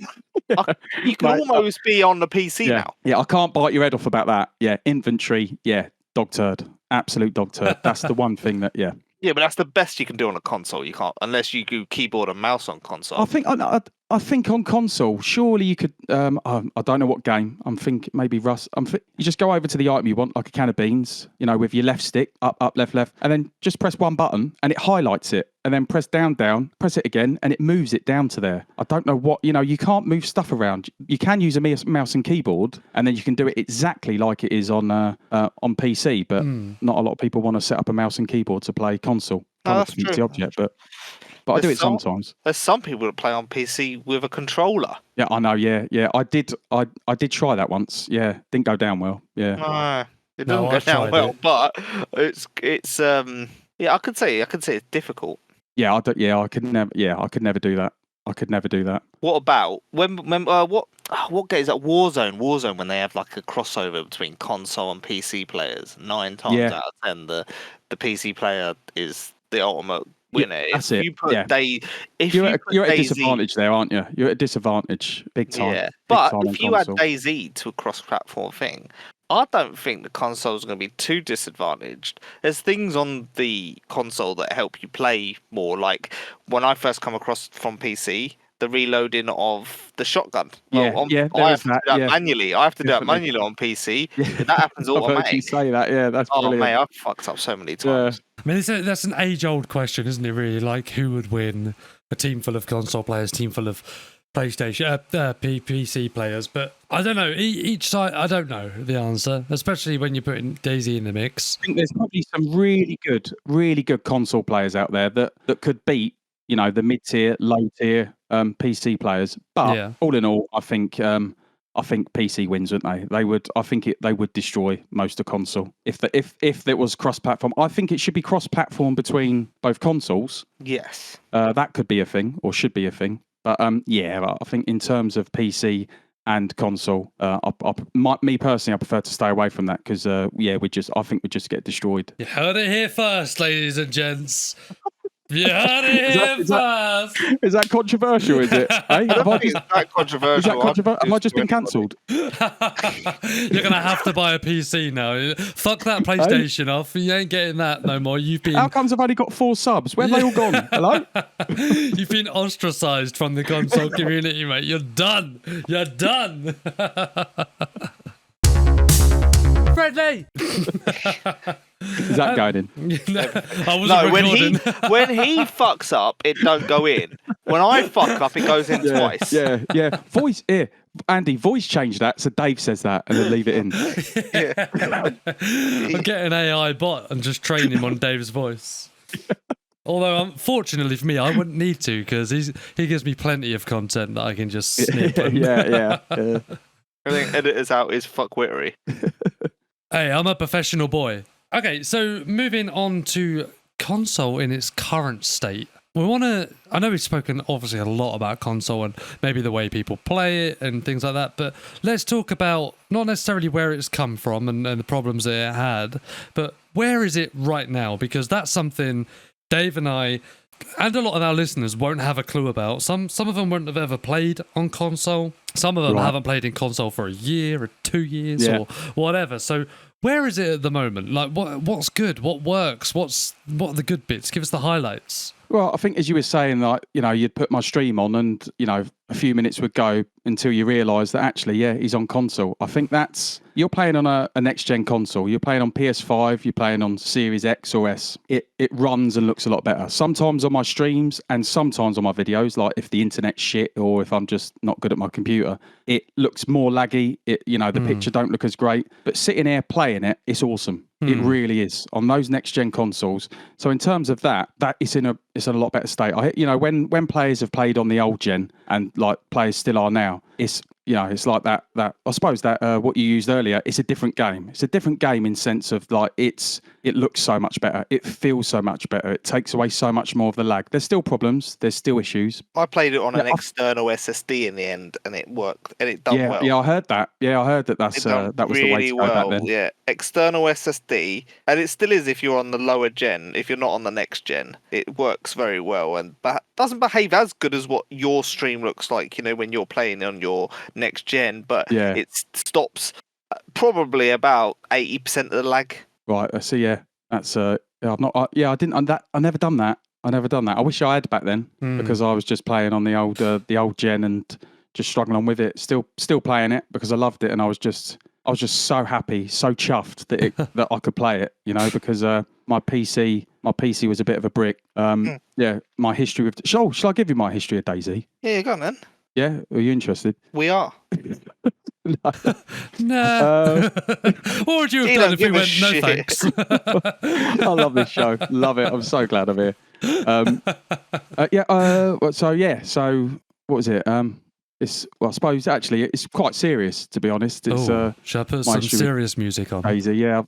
Speaker 1: You can almost be on the PC now.
Speaker 3: Yeah, I can't bite your head off about that. Yeah, inventory. Yeah, dog turd. Absolute dog turd. That's the one thing that. Yeah. Yeah,
Speaker 1: but that's the best you can do on a console. You can't unless you do keyboard and mouse on console.
Speaker 3: I think on console, surely you could. I don't know what game. I'm thinking maybe Rust. You just go over to the item you want, like a can of beans. With your left stick, up, left, and then just press one button and it highlights it. And then press down, press it again, and it moves it down to there. I don't know what, you can't move stuff around. You can use a mouse and keyboard, and then you can do it exactly like it is on PC, but not a lot of people want to set up a mouse and keyboard to play console.
Speaker 1: No, that's true.
Speaker 3: The object, but I do it sometimes.
Speaker 1: There's some people that play on PC with a controller.
Speaker 3: Yeah, I know, yeah. I did try that once. Yeah, didn't go down well. Yeah.
Speaker 1: No, it doesn't go down well, but it's I could say it's difficult.
Speaker 3: Yeah, I could never do that. I could never do that.
Speaker 1: What about what game is that? Warzone when they have like a crossover between console and PC players. 9 times out of 10, the PC player is the ultimate winner.
Speaker 3: Yeah, that's
Speaker 1: if
Speaker 3: it.
Speaker 1: You put
Speaker 3: you're at a disadvantage there, aren't you? You're at a disadvantage, big time.
Speaker 1: Yeah, but if you add DayZ to a cross-platform thing, I don't think the console is going to be too disadvantaged. There's things on the console that help you play more. Like when I first come across from PC, the reloading of the shotgun.
Speaker 3: Yeah, there
Speaker 1: I
Speaker 3: is
Speaker 1: have to
Speaker 3: that,
Speaker 1: do that
Speaker 3: yeah.
Speaker 1: manually. I have to do that
Speaker 3: Definitely.
Speaker 1: manually on PC.
Speaker 3: Yeah.
Speaker 1: That happens
Speaker 3: I've heard you
Speaker 1: automatic.
Speaker 3: say that. Yeah, that's
Speaker 1: Oh,
Speaker 3: brilliant.
Speaker 1: mate, I've fucked up so many
Speaker 3: Yeah.
Speaker 1: times.
Speaker 2: I mean, that's an age-old question, isn't it? Really, like who would win? A team full of console players, team full of PlayStation, PC players. But I don't know. Each side, I don't know the answer, especially when you're putting DayZ in the mix.
Speaker 3: I think there's probably some really good console players out there that could beat, you know, the mid-tier, low-tier PC players. But
Speaker 2: Yeah.
Speaker 3: all in all, I think PC wins, wouldn't they? They would. I think they would destroy most of console if there was cross-platform. I think it should be cross-platform between both consoles.
Speaker 1: Yes.
Speaker 3: That could be a thing, or should be a thing. But yeah, I think in terms of PC and console, me personally, I prefer to stay away from that because yeah, I think we just get destroyed.
Speaker 2: You heard it here first, ladies and gents. You heard it here first.
Speaker 3: Is that controversial? Is it? Hey, have I
Speaker 1: It's that controversial.
Speaker 3: Is that controversial? Have I just been cancelled?
Speaker 2: You're gonna have to buy a PC now. Fuck that PlayStation off. You ain't getting that no more.
Speaker 3: How comes I've only got 4 subs? Where have they all gone? Hello?
Speaker 2: You've been ostracised from the console community, mate. You're done. You're done. Friendly.
Speaker 3: Is that going in?
Speaker 2: I wasn't
Speaker 1: No,
Speaker 2: recording.
Speaker 1: when he fucks up, it don't go in. When I fuck up, it goes in twice.
Speaker 3: Yeah. Voice, here, Andy, voice change that so Dave says that and then leave it in.
Speaker 2: I'll get an AI bot and just train him on Dave's voice. Although, unfortunately for me, I wouldn't need to because he gives me plenty of content that I can just snip.
Speaker 3: Yeah.
Speaker 1: Everything editors out is fuckwittery.
Speaker 2: Hey, I'm a professional boy. Okay, so moving on to console in its current state. I know we've spoken obviously a lot about console and maybe the way people play it and things like that, but let's talk about not necessarily where it's come from and the problems that it had, but where is it right now? Because that's something Dave and I and a lot of our listeners won't have a clue about. Some of them won't have ever played on console. Some of them haven't played in console for a year or 2 years or whatever. So where is it at the moment? Like, what's good? What works? What are the good bits? Give us the highlights.
Speaker 3: Well, I think as you were saying, like, you know, you'd put my stream on and, you know, a few minutes would go until you realise that actually, yeah, he's on console. I think you're playing on a next-gen console. You're playing on PS5, you're playing on Series X or S. It runs and looks a lot better. Sometimes on my streams and sometimes on my videos, like if the internet's shit or if I'm just not good at my computer, it looks more laggy. The picture don't look as great. But sitting here playing it, it's awesome. It really is on those next gen consoles. So in terms of that it's in a lot better state. When players have played on the old gen and like players still are now, it's like that I suppose that what you used earlier, it's a different game. It's a different game in sense of like it looks so much better. It feels so much better. It takes away so much more of the lag. There's still problems. There's still issues.
Speaker 1: I played it on an external SSD in the end, and it worked, and it done well.
Speaker 3: Yeah, I heard that. Yeah, I heard that that was
Speaker 1: really
Speaker 3: the way to go back then.
Speaker 1: Yeah, external SSD, and it still is if you're on the lower gen. If you're not on the next gen, it works very well, and doesn't behave as good as what your stream looks like. When you're playing on your next gen, but it stops probably about 80% of the lag.
Speaker 3: Right. So yeah, that's I've not. I didn't. I never done that. I wish I had back then because I was just playing on the old gen and just struggling on with it. Still playing it because I loved it and I was just so happy, so chuffed that I could play it. Because my PC was a bit of a brick. Yeah, my history with. Shall I give you my history of DayZ?
Speaker 1: Yeah, go on then.
Speaker 3: Yeah, are you interested?
Speaker 1: We are.
Speaker 2: No. What would you have done if we went, no thanks?
Speaker 3: I love this show. Love it. I'm so glad I'm here. So what was it? I suppose actually it's quite serious, to be honest. It's
Speaker 2: should I put some serious music on?
Speaker 3: DayZ, yeah.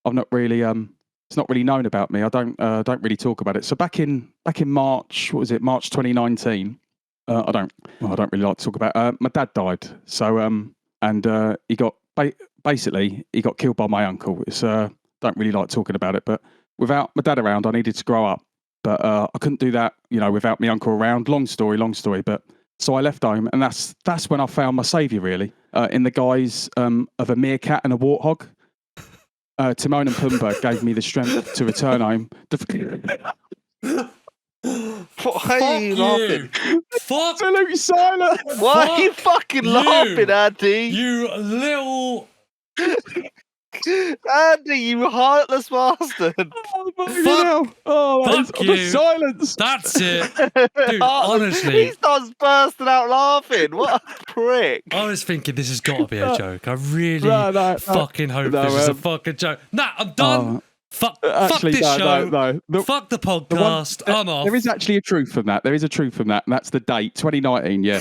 Speaker 3: I've not really it's not really known about me. I don't really talk about it. So back in March, what was it? March 2019. I don't really like to talk about. My dad died, so and he got he got killed by my uncle. It's don't really like talking about it, but without my dad around, I needed to grow up, but I couldn't do that, without my uncle around. Long story, but so I left home, and that's when I found my saviour, really, in the guise of a meerkat and a warthog. Timon and Pumbaa gave me the strength to return home.
Speaker 1: Why are you laughing?
Speaker 2: Fuck
Speaker 3: Absolute silence.
Speaker 1: Why are you fucking laughing, Andy?
Speaker 2: you little...
Speaker 1: Andy, you heartless bastard.
Speaker 3: Oh, fucking
Speaker 2: Fuck-
Speaker 3: hell. Oh, that
Speaker 2: fuck
Speaker 3: is
Speaker 2: you.
Speaker 3: the silence.
Speaker 2: That's it. Dude,
Speaker 1: Heartless.
Speaker 2: honestly.
Speaker 1: He starts bursting out laughing. What a prick.
Speaker 2: I was thinking this has got to be a joke. I really
Speaker 3: No,
Speaker 2: fucking hope
Speaker 3: no,
Speaker 2: this is a fucking joke. Nah, I'm done. Fuck
Speaker 3: Actually,
Speaker 2: this show.
Speaker 3: no.
Speaker 2: Fuck the podcast. I'm off.
Speaker 3: There is actually a truth from that. There is a truth from that, and that's the date, 2019. Yeah,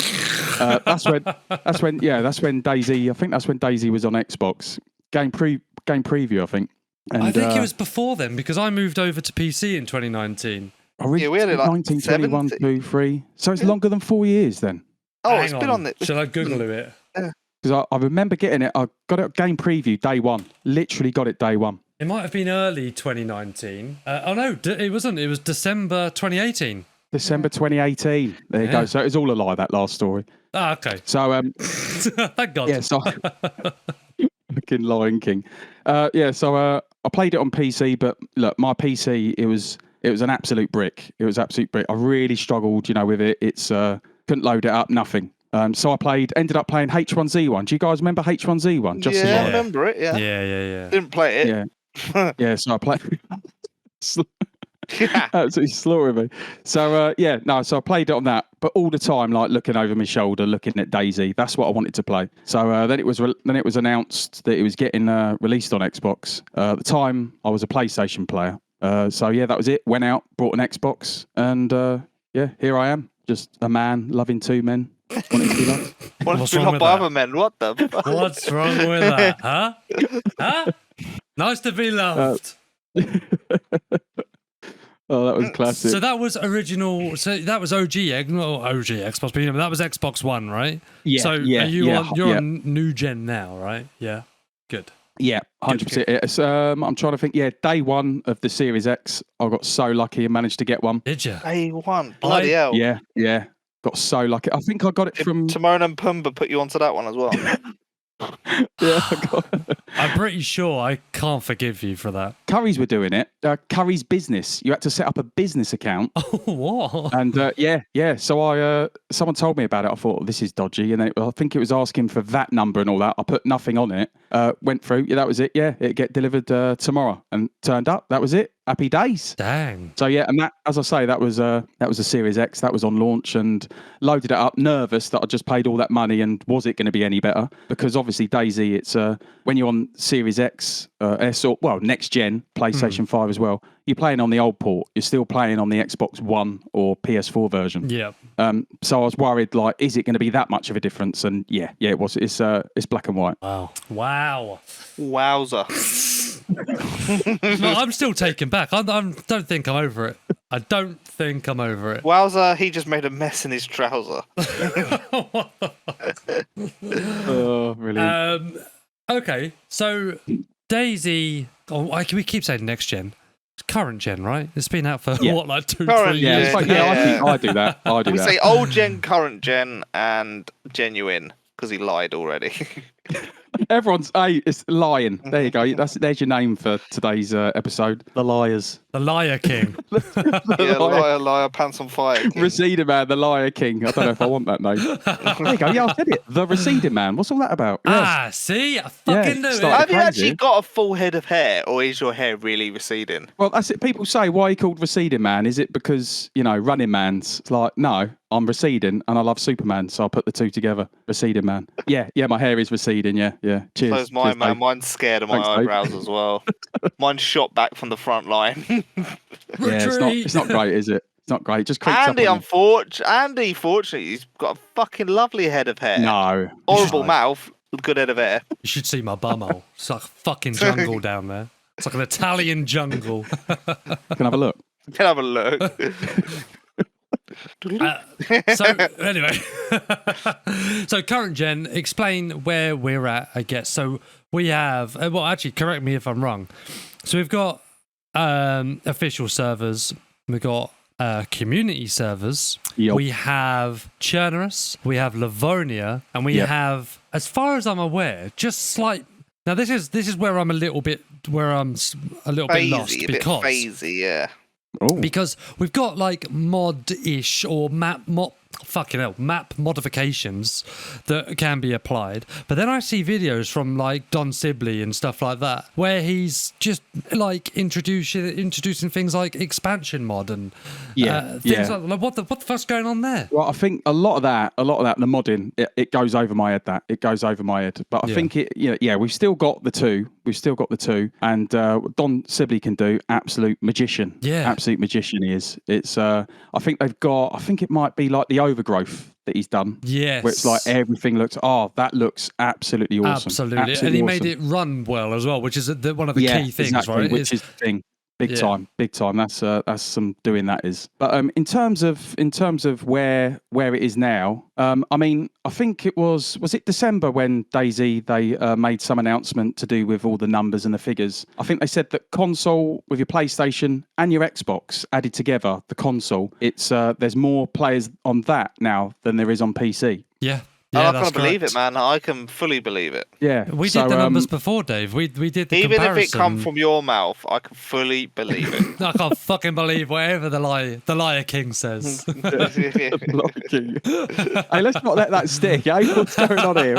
Speaker 3: that's when DayZ. I think that's when DayZ was on Xbox. Game preview, I think. And,
Speaker 2: I think it was before then because I moved over to PC in 2019.
Speaker 1: Yeah, we had it like
Speaker 3: 1921,
Speaker 1: 70.
Speaker 3: 2, 3. So it's longer than 4 years then.
Speaker 1: Oh,
Speaker 2: Hang
Speaker 1: it's been on it.
Speaker 2: Shall I Google it?
Speaker 3: Because I remember getting it. I got it game preview day one. Literally got it day one.
Speaker 2: It might have been early 2019. Oh no, it wasn't. It was December 2018.
Speaker 3: December 2018. There you go. So it was all a lie, that last story.
Speaker 2: Ah, okay.
Speaker 3: So
Speaker 2: Thank God.
Speaker 3: yeah, so fucking Lion King. So I played it on PC, but look, my PC it was an absolute brick. It was absolute brick. I really struggled, with it. It's couldn't load it up, nothing. So I ended up playing H1Z1. Do you guys remember H1Z1?
Speaker 1: Yeah, I remember it. Yeah.
Speaker 2: Yeah.
Speaker 1: Didn't play it.
Speaker 3: Yeah. Yeah, so I played.
Speaker 1: Yeah.
Speaker 3: Absolutely slaughtering me. So so I played it on that, but all the time, like looking over my shoulder, looking at DayZ. That's what I wanted to play. So then it was announced that it was getting released on Xbox. At the time, I was a PlayStation player. That was it. Went out, bought an Xbox, and here I am, just a man loving two men. Wanting to be loved.
Speaker 1: What's to be loved by other men? What the fuck?
Speaker 2: What's wrong with that? Huh? Huh? Nice to be loved.
Speaker 3: Oh, that was classic.
Speaker 2: So that was original. So that was OG Xbox, but that was Xbox One, right?
Speaker 3: Yeah.
Speaker 2: So you're on new gen now, right? Yeah. Good.
Speaker 3: Yeah, 100%. I'm trying to think. Yeah, day one of the Series X, I got so lucky and managed to get one.
Speaker 2: Did you?
Speaker 1: Day one. Bloody hell.
Speaker 3: Yeah. Got so lucky. I think I got it from
Speaker 1: Timon and Pumbaa put you onto that one as well.
Speaker 2: I'm pretty sure I can't forgive you for that.
Speaker 3: Curry's were doing it. Curry's business. You had to set up a business account.
Speaker 2: Oh, what?
Speaker 3: And so someone told me about it. I thought this is dodgy, and then I think it was asking for that number and all that. I put nothing on it. Went through. Yeah, that was it. Yeah, it'd get delivered tomorrow, and turned up. That was it. Happy days.
Speaker 2: Dang.
Speaker 3: So yeah, and that, as I say, that was a Series X. That was on launch, and loaded it up. Nervous that I just paid all that money, and was it going to be any better? Because obviously DayZ, it's when you're on Series X, next gen PlayStation 5 as well. You're playing on the old port. You're still playing on the Xbox One or PS4 version.
Speaker 2: Yeah.
Speaker 3: So I was worried, like, is it going to be that much of a difference? And yeah, it was. It's black and white.
Speaker 2: Wow.
Speaker 1: Wowzer.
Speaker 2: No, I'm still taken back. I don't think I'm over it. I don't think I'm over it.
Speaker 1: Wowzer, he just made a mess in his trouser.
Speaker 3: Oh, really?
Speaker 2: Okay, so DayZ. We keep saying next gen. It's current gen, right? It's been out for like 2-3
Speaker 1: Current
Speaker 2: years.
Speaker 1: gen.
Speaker 3: I think I do that.
Speaker 1: We say old gen, current gen, and genuine because he lied already.
Speaker 3: It's lying. There you go. There's your name for today's episode. The Liars.
Speaker 2: The Liar King.
Speaker 1: Liar, pants on fire.
Speaker 3: Recedingman, the Liar King. I don't know if I want that name. There you go. Yeah, I said it. The Recedingman. What's all that about? Yeah.
Speaker 2: See? I fucking knew it.
Speaker 1: Have you actually got a full head of hair, or is your hair really receding?
Speaker 3: Well, that's it. People say, why are you called Recedingman? Is it because, Running Man's? It's like, no, I'm receding and I love Superman, so I'll put the two together. Recedingman. Yeah, my hair is receding, yeah. Cheers.
Speaker 1: So's mine, man. Mine's scared of my eyebrows as well. Mine's shot back from the front line.
Speaker 3: It's not great, is it? It's not great. Just creeps
Speaker 1: Andy,
Speaker 3: up on
Speaker 1: Andy, fortunately, he's got a fucking lovely head of hair.
Speaker 3: No.
Speaker 1: Horrible mouth, good head of hair.
Speaker 2: You should see my bumhole. It's like a fucking jungle down there. It's like an Italian jungle.
Speaker 3: Can I have a look?
Speaker 1: Can I have a look?
Speaker 2: So anyway, so current gen, explain where we're at, I guess. So we have, actually, correct me if I'm wrong. So we've got official servers, we've got community servers,
Speaker 3: Yep.
Speaker 2: we have Chernarus, we have Livonia, and we have, as far as I'm aware, just slight. Now this is where I'm a little bit
Speaker 1: Phasey,
Speaker 2: lost
Speaker 1: a
Speaker 2: because
Speaker 1: bit phasey, yeah.
Speaker 3: Oh.
Speaker 2: Because we've got like mod-ish or map modifications that can be applied. But then I see videos from like Don Sibley and stuff like that where he's just like introducing things like expansion mod and things like what the fuck's going on there?
Speaker 3: Well, I think a lot of that, the modding, it goes over my head. It goes over my head. But I think we've still got the two. And Don Sibley can do absolute magician. Yeah, absolute magician he is. It's I think it might be like the overgrowth that he's done.
Speaker 2: Yes.
Speaker 3: Where it's like everything looks, that looks absolutely awesome.
Speaker 2: Absolutely. And he made it run well as well, which is one of the key things,
Speaker 3: exactly,
Speaker 2: right?
Speaker 3: Which is the thing. Big time. That's some doing that is. But in terms of where it is now, I mean, I think it was it December when DayZ they made some announcement to do with all the numbers and the figures. I think they said that console with your PlayStation and your Xbox added together, the console, it's there's more players on that now than there is on PC.
Speaker 2: Yeah.
Speaker 1: Yeah, I
Speaker 2: that's
Speaker 1: can't believe it, man. I can fully believe it.
Speaker 3: Yeah,
Speaker 2: we did the numbers before, Dave. We did the
Speaker 1: even
Speaker 2: comparison.
Speaker 1: If it come from your mouth, I can fully believe it.
Speaker 2: I can't fucking believe whatever the Liar King says.
Speaker 3: Hey, let's not let that stick. Eh? What's going on here?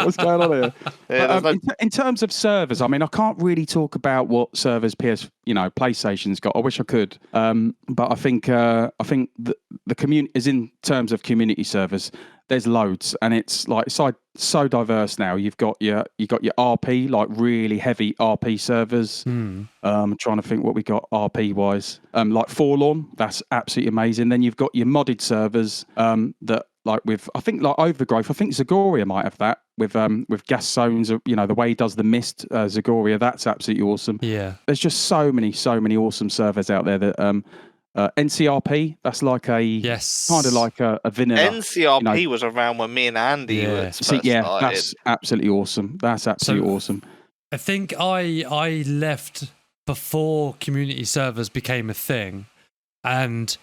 Speaker 1: Yeah,
Speaker 3: but, in terms of servers, I mean, I can't really talk about what servers PlayStation's got. I wish I could, but I think the community is in terms of community servers. There's loads, and it's like so diverse now. You've got your RP, like really heavy RP servers. I'm trying to think what we got RP wise. Like Forlorn, that's absolutely amazing. Then you've got your modded servers that like with I think like Overgrowth. I think Zagoria might have that with gas zones. The way he does the mist, Zagoria. That's absolutely awesome.
Speaker 2: Yeah,
Speaker 3: there's just so many awesome servers out there that. NCRP, that's like kind of like a vanilla.
Speaker 1: NCRP was around when me and Andy first started.
Speaker 3: That's absolutely awesome. Awesome.
Speaker 2: I think I left before community servers became a thing, and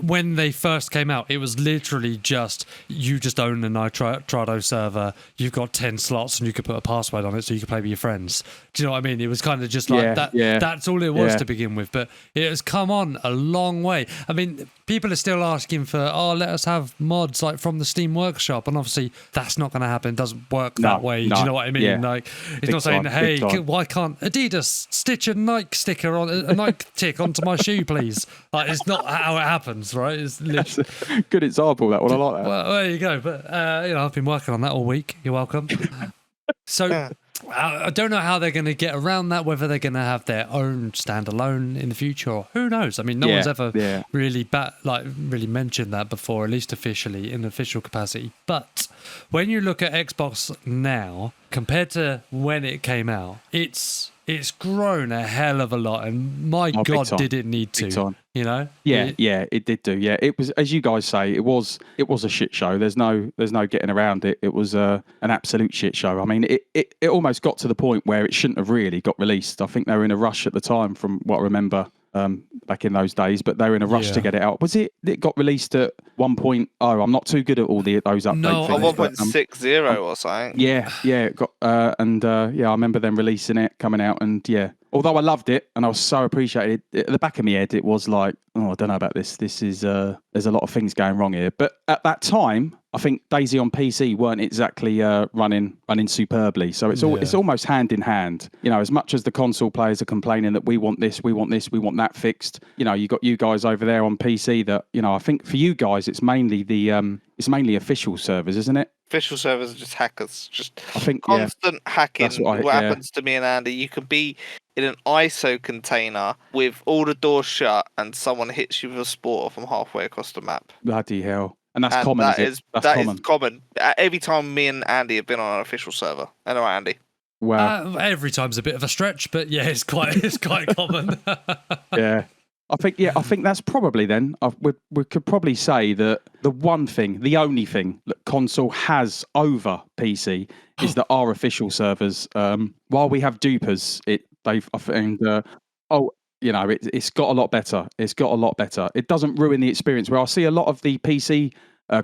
Speaker 2: when they first came out, it was literally just you just own a Nitrado server. You've got 10 slots, and you could put a password on it so you could play with your friends. Do you know what I mean? It was kind of just like that. Yeah. That's all it was to begin with. But it has come on a long way. I mean, people are still asking for, let us have mods like from the Steam Workshop, and obviously that's not going to happen. It doesn't work that way. Do you know what I mean? Yeah. Like, it's big not saying, hey, why can't Adidas stitch a Nike sticker on a Nike tick onto my shoe, please? Like, it's not how it happens, right? It's literally...
Speaker 3: Good example, that one. I like that.
Speaker 2: Well, there you go. But I've been working on that all week. You're welcome. So I don't know how they're going to get around that, whether they're going to have their own standalone in the future, or who knows. I mean, no one's ever really mentioned that before, at least officially in official capacity. But when you look at Xbox now compared to when it came out, it's grown a hell of a lot, and my God, did it need to? You know?
Speaker 3: Yeah, it did do. Yeah, it was, as you guys say, it was a shit show. There's no getting around it. It was an absolute shit show. I mean, it almost got to the point where it shouldn't have really got released. I think they were in a rush at the time, from what I remember. Back in those days, but they were in a rush to get it out. Was it got released at 1.0? I'm not too good at all those updates.
Speaker 1: No, 1.60 or something.
Speaker 3: Yeah, it got I remember them releasing it, coming out, and although I loved it and I was so appreciated, at the back of my head it was like, I don't know about this. This is there's a lot of things going wrong here. But at that time, I think DayZ on PC weren't exactly running superbly. So it's almost hand in hand. As much as the console players are complaining that we want this, we want that fixed. You got you guys over there on PC that I think for you guys it's mainly it's mainly official servers, isn't it?
Speaker 1: Official servers are just hackers.
Speaker 3: I think
Speaker 1: constant hacking. What happens to me and Andy? You could be in an ISO container with all the doors shut, and someone hits you with a sporter from halfway across the map.
Speaker 3: Bloody hell. And that's common,
Speaker 1: That's common. Every time me and Andy have been on an official server. I know, Andy.
Speaker 3: Wow.
Speaker 2: Every time's a bit of a stretch, but yeah, it's quite common.
Speaker 3: Yeah. I think that's probably then. We could probably say that the only thing that console has over PC is that our official servers, while we have dupers, it's got a lot better. It's got a lot better. It doesn't ruin the experience. Where I see a lot of the PC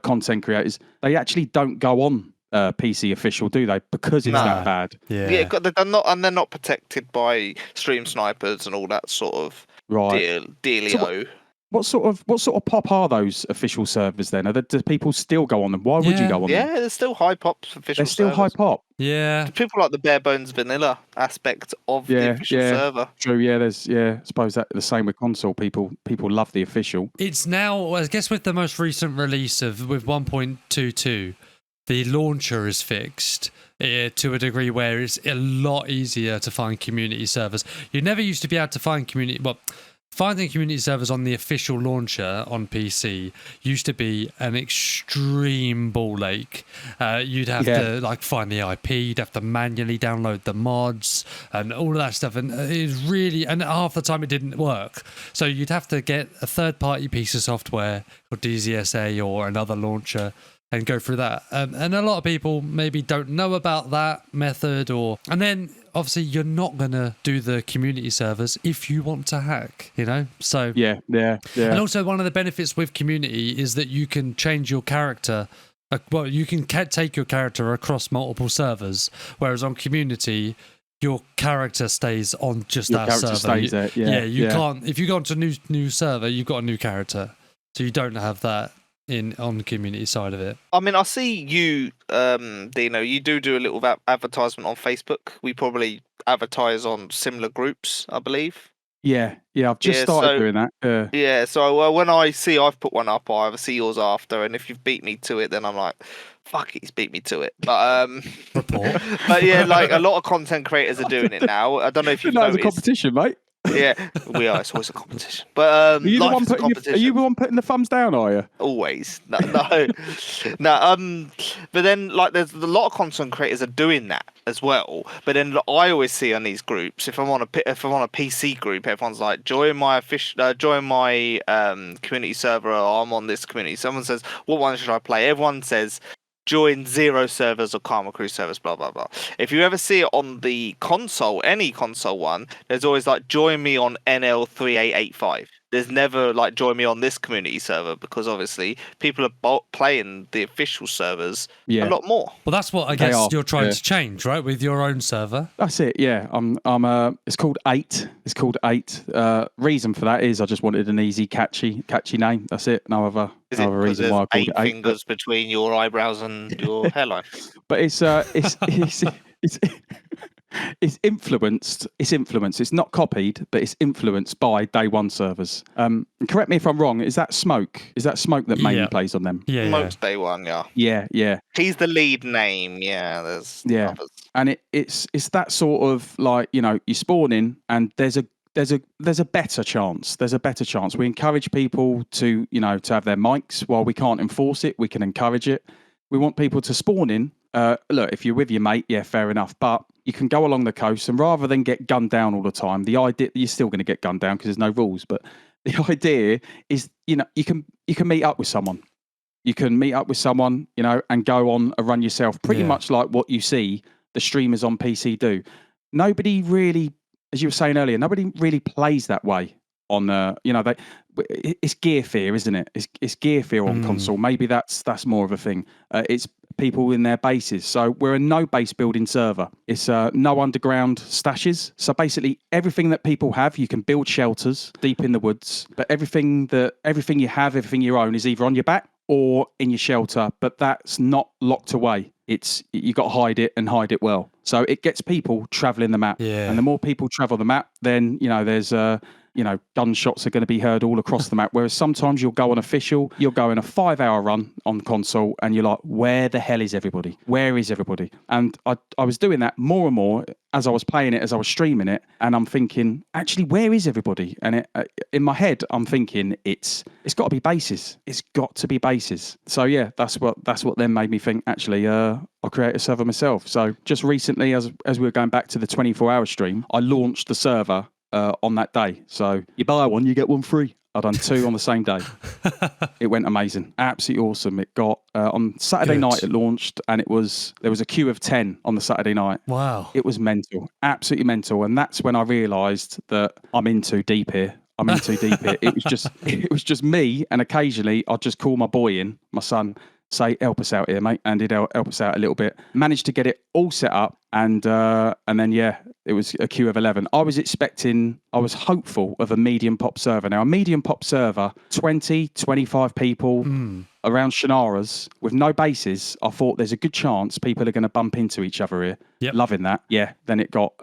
Speaker 3: content creators, they actually don't go on PC official, do they? Because it's that bad.
Speaker 1: Yeah, they're not protected by stream snipers and all that sort of dealio.
Speaker 3: What sort of pop are those official servers then? Do people still go on them? Why would you go on them?
Speaker 1: Yeah, there's still high pops official
Speaker 3: They're still high
Speaker 1: servers.
Speaker 3: pop.
Speaker 2: Yeah.
Speaker 1: People like the bare bones vanilla aspect of the official server.
Speaker 3: True. Yeah, I suppose that the same with console. People love the official.
Speaker 2: It's now, I guess, with the most recent release with 1.22, the launcher is fixed to a degree where it's a lot easier to find community servers. You never used to be able to find finding community servers on the official launcher on PC used to be an extreme ball ache. You'd have to find the IP, you'd have to manually download the mods and all of that stuff, and and half the time it didn't work. So you'd have to get a third-party piece of software or DZSA or another launcher and go through that. And a lot of people maybe don't know about that method, and then obviously you're not going to do the community servers if you want to hack, So
Speaker 3: yeah.
Speaker 2: And also one of the benefits with community is that you can change your character. Well, you can take your character across multiple servers, whereas on community, your character stays on just that server.
Speaker 3: Stays there.
Speaker 2: You can't. If you go onto a new server, you've got a new character, so you don't have that on the community side of it.
Speaker 1: I mean, I see you, Dino. You do a little advertisement on Facebook. We probably advertise on similar groups, I believe.
Speaker 3: Yeah. I've just started doing that.
Speaker 1: Yeah. So when I see I've put one up, I either see yours after, and if you've beat me to it, then I'm like, fuck it, he's beat me to it. But
Speaker 2: Report.
Speaker 1: But yeah, like a lot of content creators are doing it now. I don't know if you've noticed.
Speaker 3: It's a competition, mate.
Speaker 1: Yeah, we are. It's always a competition. But
Speaker 3: are you the one putting the thumbs down? Are you
Speaker 1: always? No. But then, there's a lot of content creators are doing that as well. But then I always see on these groups, if I'm on a PC group, everyone's like, join my community server. Or I'm on this community. Someone says, what one should I play? Everyone says, join Zero servers or Karma Crew servers, blah, blah, blah. If you ever see it on the console, any console one, there's always join me on NL3885. There's never join me on this community server, because obviously people are playing the official servers a lot more.
Speaker 2: Well, that's what I guess you're trying to change, right? With your own server.
Speaker 3: That's it. Yeah. It's called 8. It's called 8. Reason for that is I just wanted an easy, catchy name. That's it. No other reason why I called it 8.
Speaker 1: Fingers between your eyebrows and your hairline.
Speaker 3: But it's influenced. It's not copied, but it's influenced by Day One servers. Correct me if I'm wrong. Is that Smoke? Is that Smoke that mainly plays on them?
Speaker 2: Yeah.
Speaker 1: Smoke's Day One. Yeah.
Speaker 3: Yeah.
Speaker 1: He's the lead name. Yeah. There's others.
Speaker 3: And it's that sort of you spawn in and there's a better chance. There's a better chance. We encourage people to to have their mics. While we can't enforce it, we can encourage it. We want people to spawn in. Look, if you're with your mate, yeah, fair enough. But you can go along the coast, and rather than get gunned down all the time, the idea you're still going to get gunned down because there's no rules. But the idea is, you can meet up with someone. You can meet up with someone, and go on a run yourself. Pretty much like what you see the streamers on PC do. Nobody really, as you were saying earlier, nobody really plays that way. On it's gear fear, isn't it? It's gear fear on console. Maybe that's more of a thing. It's people in their bases. So we're a no base building server. It's no underground stashes. So basically everything that people have, you can build shelters deep in the woods. But everything you have, everything you own, is either on your back or in your shelter. But that's not locked away. You got to hide it and hide it well. So it gets people traveling the map.
Speaker 2: Yeah.
Speaker 3: And the more people travel the map, then there's gunshots are going to be heard all across the map. Whereas sometimes you'll go on official, you'll go in a 5-hour run on console, and you're like, where the hell is everybody? Where is everybody? And I was doing that more and more as I was playing it, as I was streaming it, and I'm thinking, actually, where is everybody? And in my head, I'm thinking it's got to be bases. It's got to be bases. So yeah, that's what then made me think, actually, I'll create a server myself. So just recently, as we were going back to the 24-hour stream, I launched the server on that day. So you buy one, you get one free. I done 2 on the same day. It went amazing. Absolutely awesome. It got on Saturday night it launched, and there was a queue of 10 on the Saturday night.
Speaker 2: Wow.
Speaker 3: It was mental. Absolutely mental. And that's when I realised that I'm in too deep here. It was just me, and occasionally I'd just call my boy in, my son, say, help us out here, mate. And he'd help us out a little bit. Managed to get it all set up. And then, it was a queue of 11. I was hopeful of a medium pop server. Now, a medium pop server, 20, 25 people around Chernarus with no bases. I thought there's a good chance people are going to bump into each other here.
Speaker 2: Yep.
Speaker 3: Loving that. Yeah. Then it got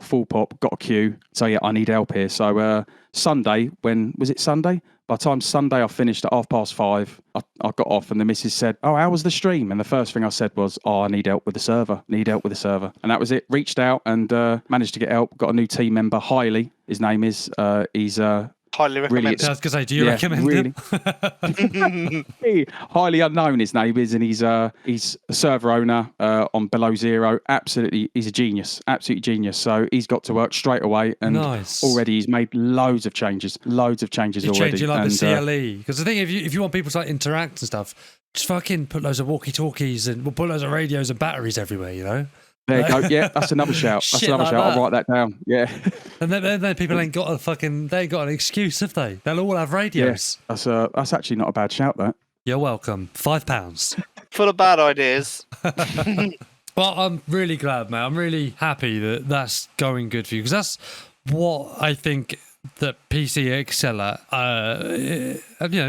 Speaker 3: full pop, got a queue. So, yeah, I need help here. So, Sunday, was it Sunday? By the time Sunday I finished at 5:30, I got off and the missus said, "Oh, how was the stream?" And the first thing I said was, "Oh, I need help with the server. And that was it. Reached out and managed to get help. Got a new team member, Hailey. His name is. He's
Speaker 1: Highly recommend.
Speaker 2: I was going to say, do you recommend him?
Speaker 3: Highly unknown his name is, and he's a server owner on Below Zero. Absolutely, he's a genius, absolutely genius. So he's got to work straight away, and already he's made loads of changes already.
Speaker 2: Changing like the CLE, because I think if you want people to like interact and stuff, just fucking put loads of walkie-talkies and we'll put loads of radios and batteries everywhere, you know.
Speaker 3: There you go. Yeah, that's another shout. I'll write that down. Yeah.
Speaker 2: And then people ain't got an excuse, have they? They'll all have radios.
Speaker 3: Yeah, that's actually not a bad shout, that.
Speaker 2: You're welcome. £5.
Speaker 1: Full of bad ideas.
Speaker 2: Well, I'm really glad, mate. I'm really happy that that's going good for you, because that's what I think that PC excel at.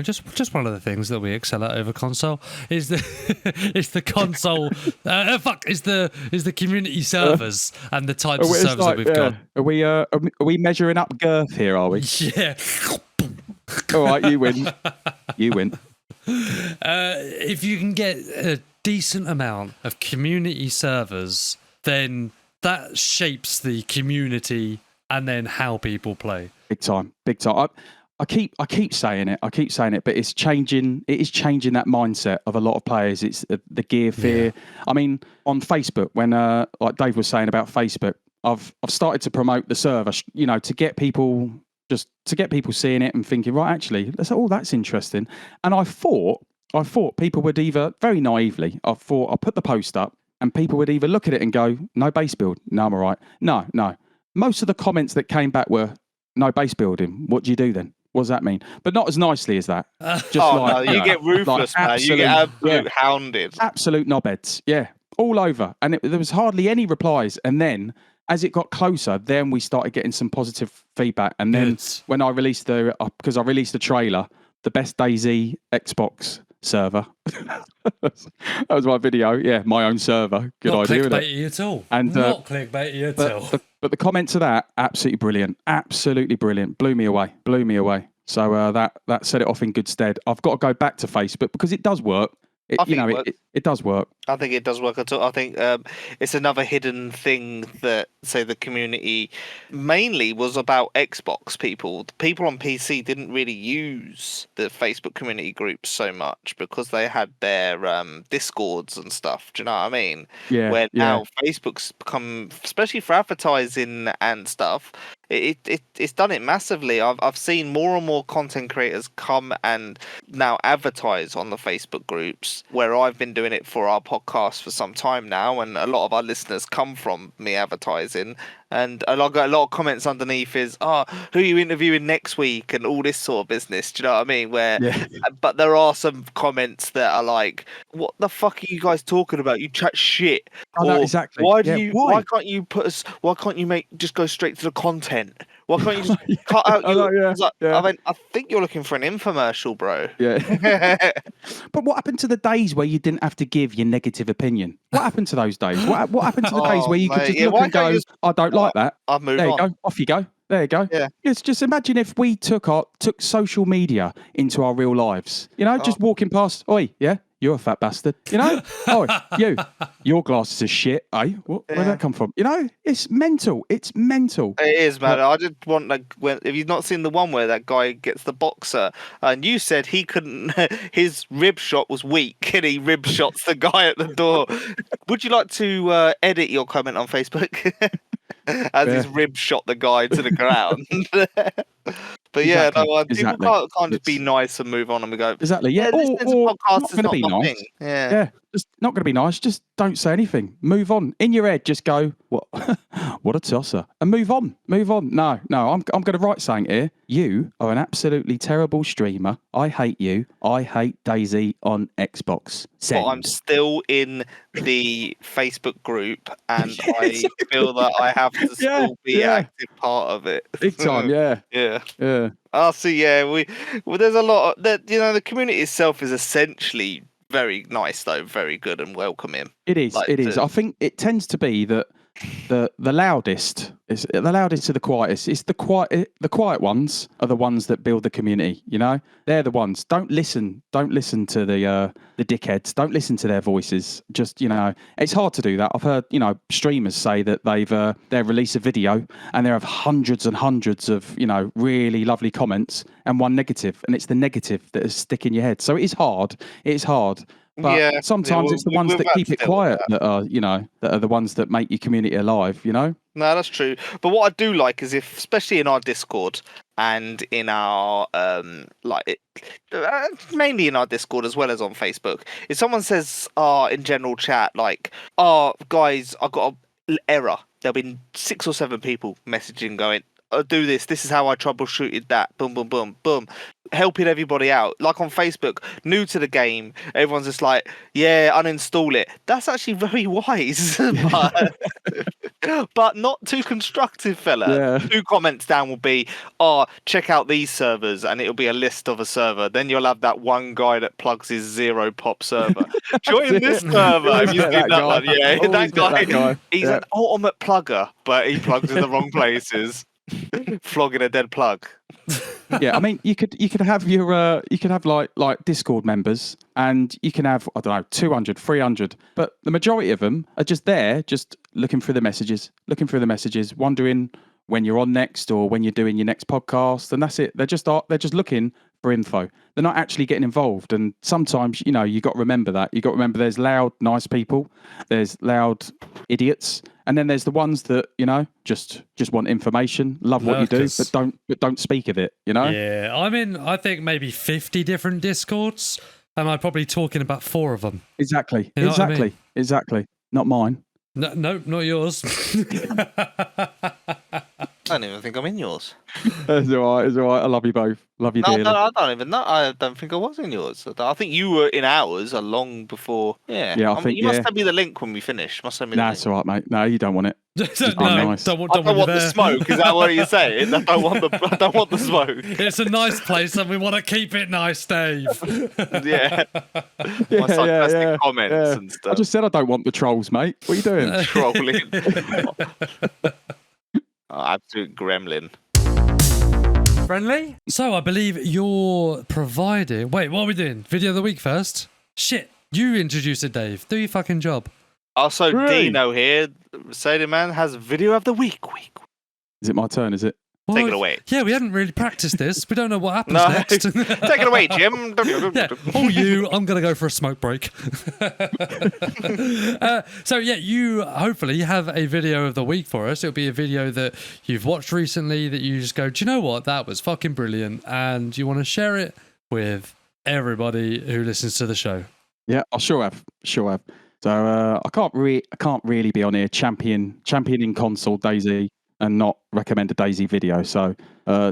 Speaker 2: Just one of the things that we excel at over console is the console. Is the community servers and the types of servers that we've got.
Speaker 3: Are we measuring up girth here? Are we?
Speaker 2: Yeah.
Speaker 3: All right, you win. You win.
Speaker 2: If you can get a decent amount of community servers, then that shapes the community and then how people play. Big time. I keep saying it, but it's changing. It is changing that mindset of a lot of players. It's the gear fear. Yeah. I mean, on Facebook, when like Dave was saying about Facebook, I've started to promote the server, to get people seeing it and thinking, right, actually, that's interesting. And I thought people would either, very naively, I'll put the post up and people would either look at it and go, no base build, no, I'm all right. No. Most of the comments that came back were, no base building. What do you do then? What does that mean? But not as nicely as that.
Speaker 1: You get ruthless, man. You get absolute hounded.
Speaker 3: Absolute knobheads. Yeah, all over. And there was hardly any replies. And then, as it got closer, then we started getting some positive feedback. And then when I released because I released the trailer, the best DayZ Xbox server. That was my video. Yeah, my own server. Good idea.
Speaker 2: Not clickbaity at all.
Speaker 3: And
Speaker 2: not clickbaity at all.
Speaker 3: But the comment to that, absolutely brilliant. Absolutely brilliant. Blew me away. So that set it off in good stead. I've got to go back to Facebook because it does work. It does work.
Speaker 1: I think it does work at all. I think it's another hidden thing that, say, the community mainly was about Xbox people. The people on PC didn't really use the Facebook community groups so much because they had their Discords and stuff. Do you know what I mean?
Speaker 3: Yeah.
Speaker 1: Where now Facebook's become, especially for advertising and stuff, it's done it massively. I've seen more and more content creators come and now advertise on the Facebook groups, where I've been doing it for our podcast for some time now, and a lot of our listeners come from me advertising. And I got a lot of comments underneath is, who are you interviewing next week and all this sort of business. Do you know what I mean? But there are some comments that are like, what the fuck are you guys talking about? You chat shit.
Speaker 3: No, exactly.
Speaker 1: Why can't you just go straight to the content? Why can't you just cut out I think you're looking for an infomercial, bro.
Speaker 3: Yeah. But what happened to the days where you didn't have to give your negative opinion? What happened to those days? What happened to the days where you could just look and go, I don't like that.
Speaker 1: I've moved
Speaker 3: on.
Speaker 1: There you go.
Speaker 3: Off you go. There you go.
Speaker 1: Yeah.
Speaker 3: Just imagine if we took social media into our real lives. Just walking past, oi, yeah, you're a fat bastard. Oh, your glasses are shit. Where'd that come from? It's mental. It's mental.
Speaker 1: It is, man. I just want if you've not seen the one where that guy gets the boxer, and you said he couldn't, his rib shot was weak, and he rib shots the guy at the door. Would you like to edit your comment on Facebook? As his rib shot the guy to the ground. But yeah, people can't just be nice and move on and we go.
Speaker 3: Exactly. Yeah.
Speaker 1: This podcast is not my thing.
Speaker 3: Yeah. Just not going to be nice. Just don't say anything. Move on. In your head, just go, what? What a tosser, and move on. Move on. No. I'm going to write something here. You are an absolutely terrible streamer. I hate you. I hate DayZ on Xbox. Send.
Speaker 1: But I'm still in the Facebook group, and I feel that I have to still be an active part of it.
Speaker 3: Big time. Yeah.
Speaker 1: Yeah. I see. Yeah, there's a lot of that. The community itself is essentially very nice, though, very good and welcoming.
Speaker 3: It is. It is. I think it tends to be that the loudest is the loudest to the quietest. It's the quiet ones are the ones that build the community. They're the ones. Don't listen to the dickheads. Don't listen to their voices. Just it's hard to do that. I've heard streamers say that they release a video and they have hundreds and hundreds of really lovely comments and one negative, and it's the negative that is sticking in your head. So it is hard. But sometimes it's the ones that keep it quiet that are the ones that make your community alive. No,
Speaker 1: that's true. But what I do like is especially in our Discord and in our mainly in our Discord as well as on Facebook, if someone says in general chat guys, I got an error, there'll be 6 or 7 people messaging going, do this is how I troubleshooted that, boom boom boom boom, helping everybody out. Like on Facebook, new to the game, everyone's just like, uninstall it. That's actually very wise. but not too constructive, fella. 2 comments down will be, check out these servers, and it'll be a list of a server. Then you'll have that one guy that plugs his 0 pop server. Join this server. Have you seen that one? Yeah, that guy. He's an ultimate plugger, but he plugs in the wrong places. Flogging a dead plug.
Speaker 3: I mean, you could have your like Discord members, and you can have 200, 300, but the majority of them are just there, just looking through the messages, wondering when you're on next or when you're doing your next podcast, and that's it. They're just looking for info. They're not actually getting involved. And sometimes you got to remember that. You got to remember there's loud, nice people, there's loud idiots, and then there's the ones that just want information, love what you do, but don't speak of it.
Speaker 2: Yeah, I'm in. I think maybe 50 different Discords, and I'm probably talking about 4 of them.
Speaker 3: Exactly.
Speaker 2: You know what I mean?
Speaker 3: Exactly. Not mine.
Speaker 2: No, not yours.
Speaker 1: I don't even think I'm in yours.
Speaker 3: It's all right. I love you both. Love you dearly.
Speaker 1: No, I don't even know. I don't think I was in yours. I think you were in ours long before. Yeah.
Speaker 3: I think
Speaker 1: you must send me the link when we finish. Must send me.
Speaker 3: Nah, it's all right, mate. No, you don't want it.
Speaker 2: Nice. Don't want
Speaker 1: the smoke. Is that what you're saying? I don't want the smoke.
Speaker 2: It's a nice place, and we want to keep it nice, Dave.
Speaker 1: Yeah. My sarcastic comments and stuff.
Speaker 3: I just said I don't want the trolls, mate. What are you doing?
Speaker 1: Trolling. Absolute gremlin.
Speaker 2: Friendly? So I believe you're providing... Wait, what are we doing? Video of the week first? Shit, you introduce it, Dave. Do your fucking job.
Speaker 1: Also, Dino here, Recedingman, has video of the week.
Speaker 3: Is it my turn, is it?
Speaker 2: Well,
Speaker 1: take it away.
Speaker 2: Yeah, we hadn't really practiced this. We don't know what happens next.
Speaker 1: Take it away, Jim.
Speaker 2: I'm going to go for a smoke break. You hopefully have a video of the week for us. It'll be a video that you've watched recently that you just go, do you know what? That was fucking brilliant. And you want to share it with everybody who listens to the show.
Speaker 3: Yeah, I sure have. So I can't really be on here championing console DayZ and not recommend a DayZ video. So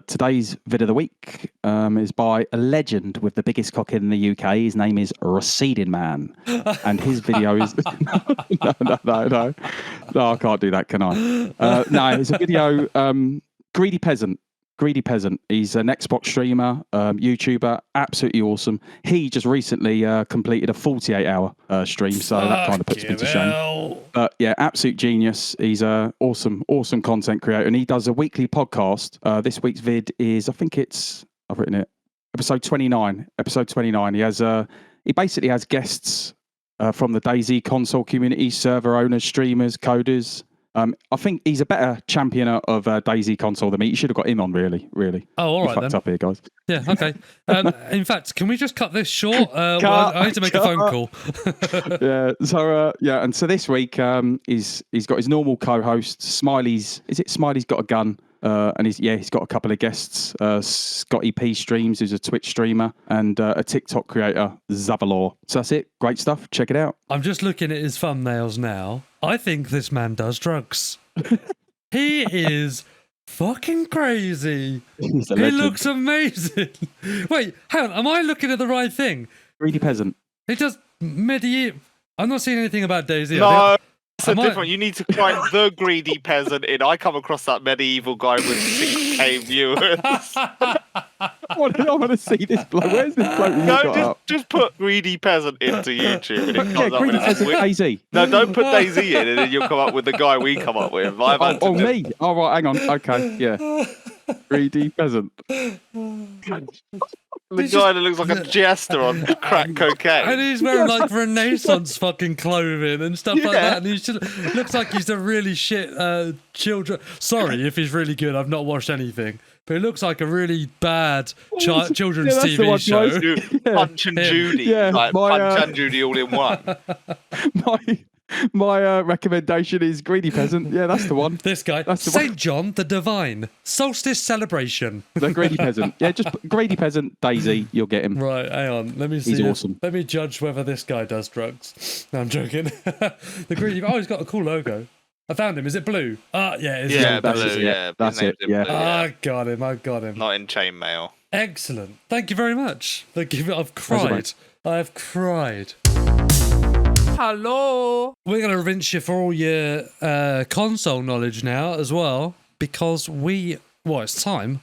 Speaker 3: today's video of the week is by a legend with the biggest cock in the UK. His name is Recedingman, and his video is no, I can't do that, can I? No, it's a video. Greedy Peasant. He's an Xbox streamer, YouTuber, absolutely awesome. He just recently completed a 48-hour stream, so that kind of puts me to shame. But yeah, absolute genius. He's a awesome content creator, and he does a weekly podcast. This week's vid is, I've written it, episode 29. He basically has guests from the DayZ console community, server owners, streamers, coders. I think he's a better championer of DayZ console than me. You should have got him on, really.
Speaker 2: Oh, all right,
Speaker 3: fucked up here, guys.
Speaker 2: Yeah, okay. In fact, can we just cut this short? I need to make a phone call.
Speaker 3: And so this week, he's got his normal co-host, Smiley's. Is it Smiley's Got a Gun? And he's got a couple of guests. Scotty P Streams, who's a Twitch streamer, and a TikTok creator, Zavalor. So that's it. Great stuff. Check it out.
Speaker 2: I'm just looking at his thumbnails now. I think this man does drugs. He is fucking crazy.
Speaker 3: He's a
Speaker 2: He
Speaker 3: legend.
Speaker 2: looks amazing. Wait, hang on. Am I looking at the right thing?
Speaker 3: Greedy peasant.
Speaker 2: He does medieval. I'm not seeing anything about DayZ.
Speaker 1: No, it's
Speaker 2: Am I-
Speaker 1: different. You need to write the greedy peasant in. I come across that medieval guy with 6K viewers.
Speaker 3: I want to see this bloke. Where's this bloke?
Speaker 1: No, just put greedy peasant into YouTube. And it
Speaker 3: Yeah,
Speaker 1: comes up
Speaker 3: greedy
Speaker 1: with
Speaker 3: peasant DayZ.
Speaker 1: No, don't put DayZ in, and then you'll come up with the guy we come up with. I've had to
Speaker 3: Oh,
Speaker 1: do-
Speaker 3: me? All right, hang on. Okay, yeah. Greedy peasant.
Speaker 1: The guy that looks like a jester on crack
Speaker 2: And
Speaker 1: cocaine.
Speaker 2: he's wearing like Renaissance fucking clothing and stuff like
Speaker 1: Yeah.
Speaker 2: that. And he looks like he's a really shit children. Sorry if he's really good. I've not watched anything. But it looks like a really bad children's
Speaker 3: that's the
Speaker 2: TV
Speaker 3: one,
Speaker 2: show.
Speaker 3: guys.
Speaker 1: Do Punch and
Speaker 2: Him.
Speaker 1: Judy.
Speaker 3: Yeah,
Speaker 1: Like
Speaker 3: my,
Speaker 1: Punch and Judy all in one.
Speaker 3: My recommendation is Greedy Peasant. Yeah, that's the one.
Speaker 2: This guy,
Speaker 3: That's the
Speaker 2: Saint
Speaker 3: one.
Speaker 2: John the Divine, Solstice Celebration.
Speaker 3: The Greedy Peasant. Yeah, just put Greedy Peasant DayZ. You'll get him.
Speaker 2: Right, hang on. Let me see.
Speaker 3: He's
Speaker 2: if-
Speaker 3: awesome.
Speaker 2: Let me judge whether this guy does drugs. No, I'm joking. The greedy. Oh, he's got a cool logo. I found him. Is it blue? Ah, yeah, it's
Speaker 1: Yeah,
Speaker 3: that's
Speaker 1: blue,
Speaker 3: it,
Speaker 1: yeah.
Speaker 3: that's
Speaker 1: His name's
Speaker 3: it,
Speaker 1: in
Speaker 3: yeah.
Speaker 1: blue,
Speaker 2: I got him. I got him.
Speaker 1: Not in chainmail.
Speaker 2: Excellent. Thank you very much. Thank you. I've
Speaker 3: Pleasure,
Speaker 2: cried.
Speaker 3: mate.
Speaker 2: I've cried.
Speaker 1: Hello.
Speaker 2: We're going to rinse you for all your console knowledge now as well, because it's time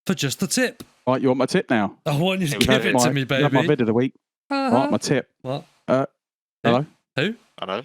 Speaker 2: for just the tip.
Speaker 3: Right, you want my tip now?
Speaker 2: I want you to
Speaker 1: You
Speaker 2: give
Speaker 1: have
Speaker 2: it to me,
Speaker 3: You have my
Speaker 2: baby.
Speaker 3: vid of the week.
Speaker 2: Uh-huh.
Speaker 3: Right, my tip.
Speaker 2: What?
Speaker 3: Hello?
Speaker 2: Who?
Speaker 1: I know.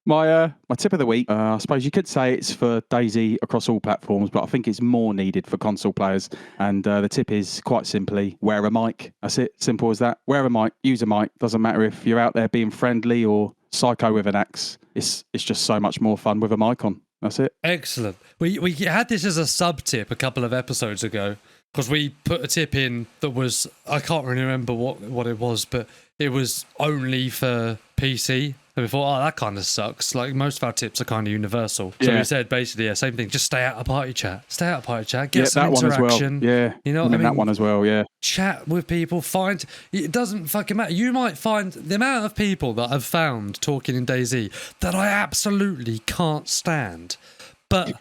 Speaker 3: My tip of the week, I suppose you could say it's for DayZ across all platforms, but I think it's more needed for console players. And the tip is quite simply, wear a mic. That's it. Simple as that. Wear a mic, use a mic. Doesn't matter if you're out there being friendly or psycho with an axe. It's just so much more fun with a mic on. That's it.
Speaker 2: Excellent. We had this as a sub tip a couple of episodes ago because we put a tip in that was, I can't really remember what it was, but it was only for PC. And we thought, that kind of sucks. Like, most of our tips are kind of universal. So
Speaker 3: Yeah.
Speaker 2: we said basically, same thing. Just stay out of party chat. Stay out of party chat. Get
Speaker 3: Yeah,
Speaker 2: some
Speaker 3: that one as well.
Speaker 2: interaction.
Speaker 3: Yeah.
Speaker 2: You know what
Speaker 3: and
Speaker 2: I
Speaker 3: then that
Speaker 2: mean?
Speaker 3: one as well, yeah.
Speaker 2: Chat with people. It doesn't fucking matter. You might find the amount of people that I've found talking in DayZ that I absolutely can't stand. But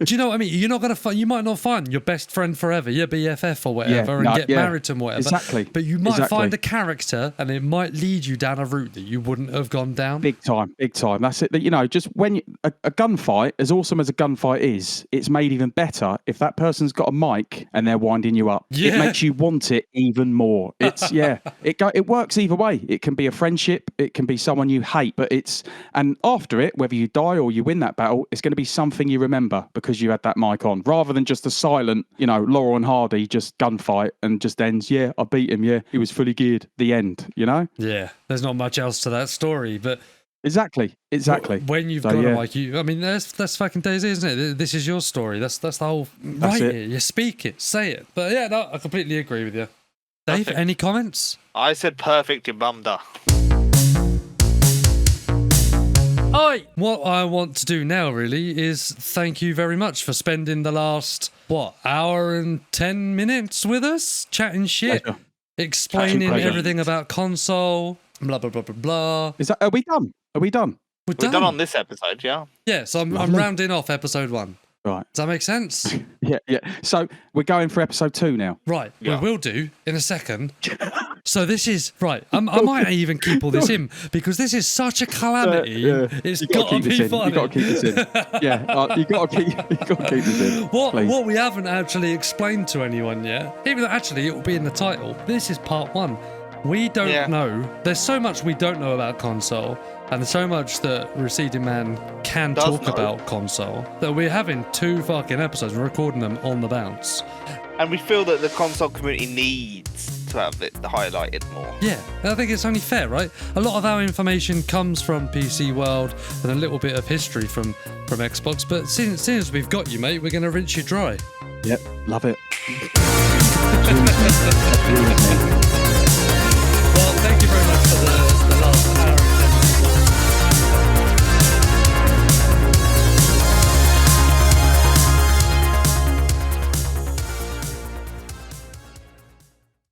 Speaker 2: do you know what I mean? You're not gonna you might not find your best friend forever, your BFF or whatever, and get married to him, whatever.
Speaker 3: Exactly.
Speaker 2: But you might
Speaker 3: Exactly.
Speaker 2: find a character, and it might lead you down a route that you wouldn't have gone down.
Speaker 3: Big time, big time. That's it. You know, just when a gunfight, as awesome as a gunfight is, it's made even better if that person's got a mic and they're winding you up.
Speaker 2: Yeah.
Speaker 3: It makes you want it even more. It's it works either way. It can be a friendship, it can be someone you hate, but and after it, whether you die or you win that battle, it's going to be something you remember because you had that mic on, rather than just a silent, Laurel and Hardy just gunfight and just ends. Yeah, I beat him. Yeah, he was fully geared. The end.
Speaker 2: Yeah, there's not much else to that story, but
Speaker 3: Exactly.
Speaker 2: when you've
Speaker 3: So,
Speaker 2: got
Speaker 3: yeah.
Speaker 2: I mean, that's fucking DayZ, isn't it? This is your story. That's the whole.
Speaker 3: That's
Speaker 2: Write
Speaker 3: it.
Speaker 2: it. You speak it. Say it. But yeah, no, I completely agree with you. Dave,
Speaker 1: Perfect.
Speaker 2: any comments?
Speaker 1: I said perfect, you bummed.
Speaker 2: Oi! What I want to do now, really, is thank you very much for spending the last, hour and 10 minutes with us, chatting shit,
Speaker 3: Pleasure.
Speaker 2: explaining
Speaker 3: Pleasure.
Speaker 2: everything about console, blah, blah, blah, blah, blah.
Speaker 3: Are we done?
Speaker 2: We're
Speaker 1: We're done on this episode, yeah?
Speaker 2: Yeah, so I'm
Speaker 3: Lovely.
Speaker 2: rounding off episode 1.
Speaker 3: Right.
Speaker 2: Does that make sense?
Speaker 3: Yeah. So we're going for episode 2 now.
Speaker 2: Right,
Speaker 1: Yeah.
Speaker 2: we will do in a second. So this is right. I might even keep all this in because this is such a calamity. It's
Speaker 3: You gotta
Speaker 2: got to
Speaker 3: keep this
Speaker 2: be
Speaker 3: in.
Speaker 2: funny.
Speaker 3: You got to keep this in. Yeah, you got to keep this in.
Speaker 2: What
Speaker 3: please.
Speaker 2: we haven't actually explained to anyone yet, even though actually it will be in the title. This is part 1. We don't know. There's so much we don't know about console, and there's so much that Recedingman can
Speaker 1: Does
Speaker 2: talk
Speaker 1: know.
Speaker 2: about console that we're having 2 fucking episodes. We're recording them on the bounce.
Speaker 1: And we feel that the console community needs to have it highlighted more.
Speaker 2: Yeah, I think it's only fair, right? A lot of our information comes from PC World and a little bit of history from Xbox, but since we've got you, mate, we're going to rinse you dry.
Speaker 3: Yep, love it.
Speaker 2: Well, thank you very much for the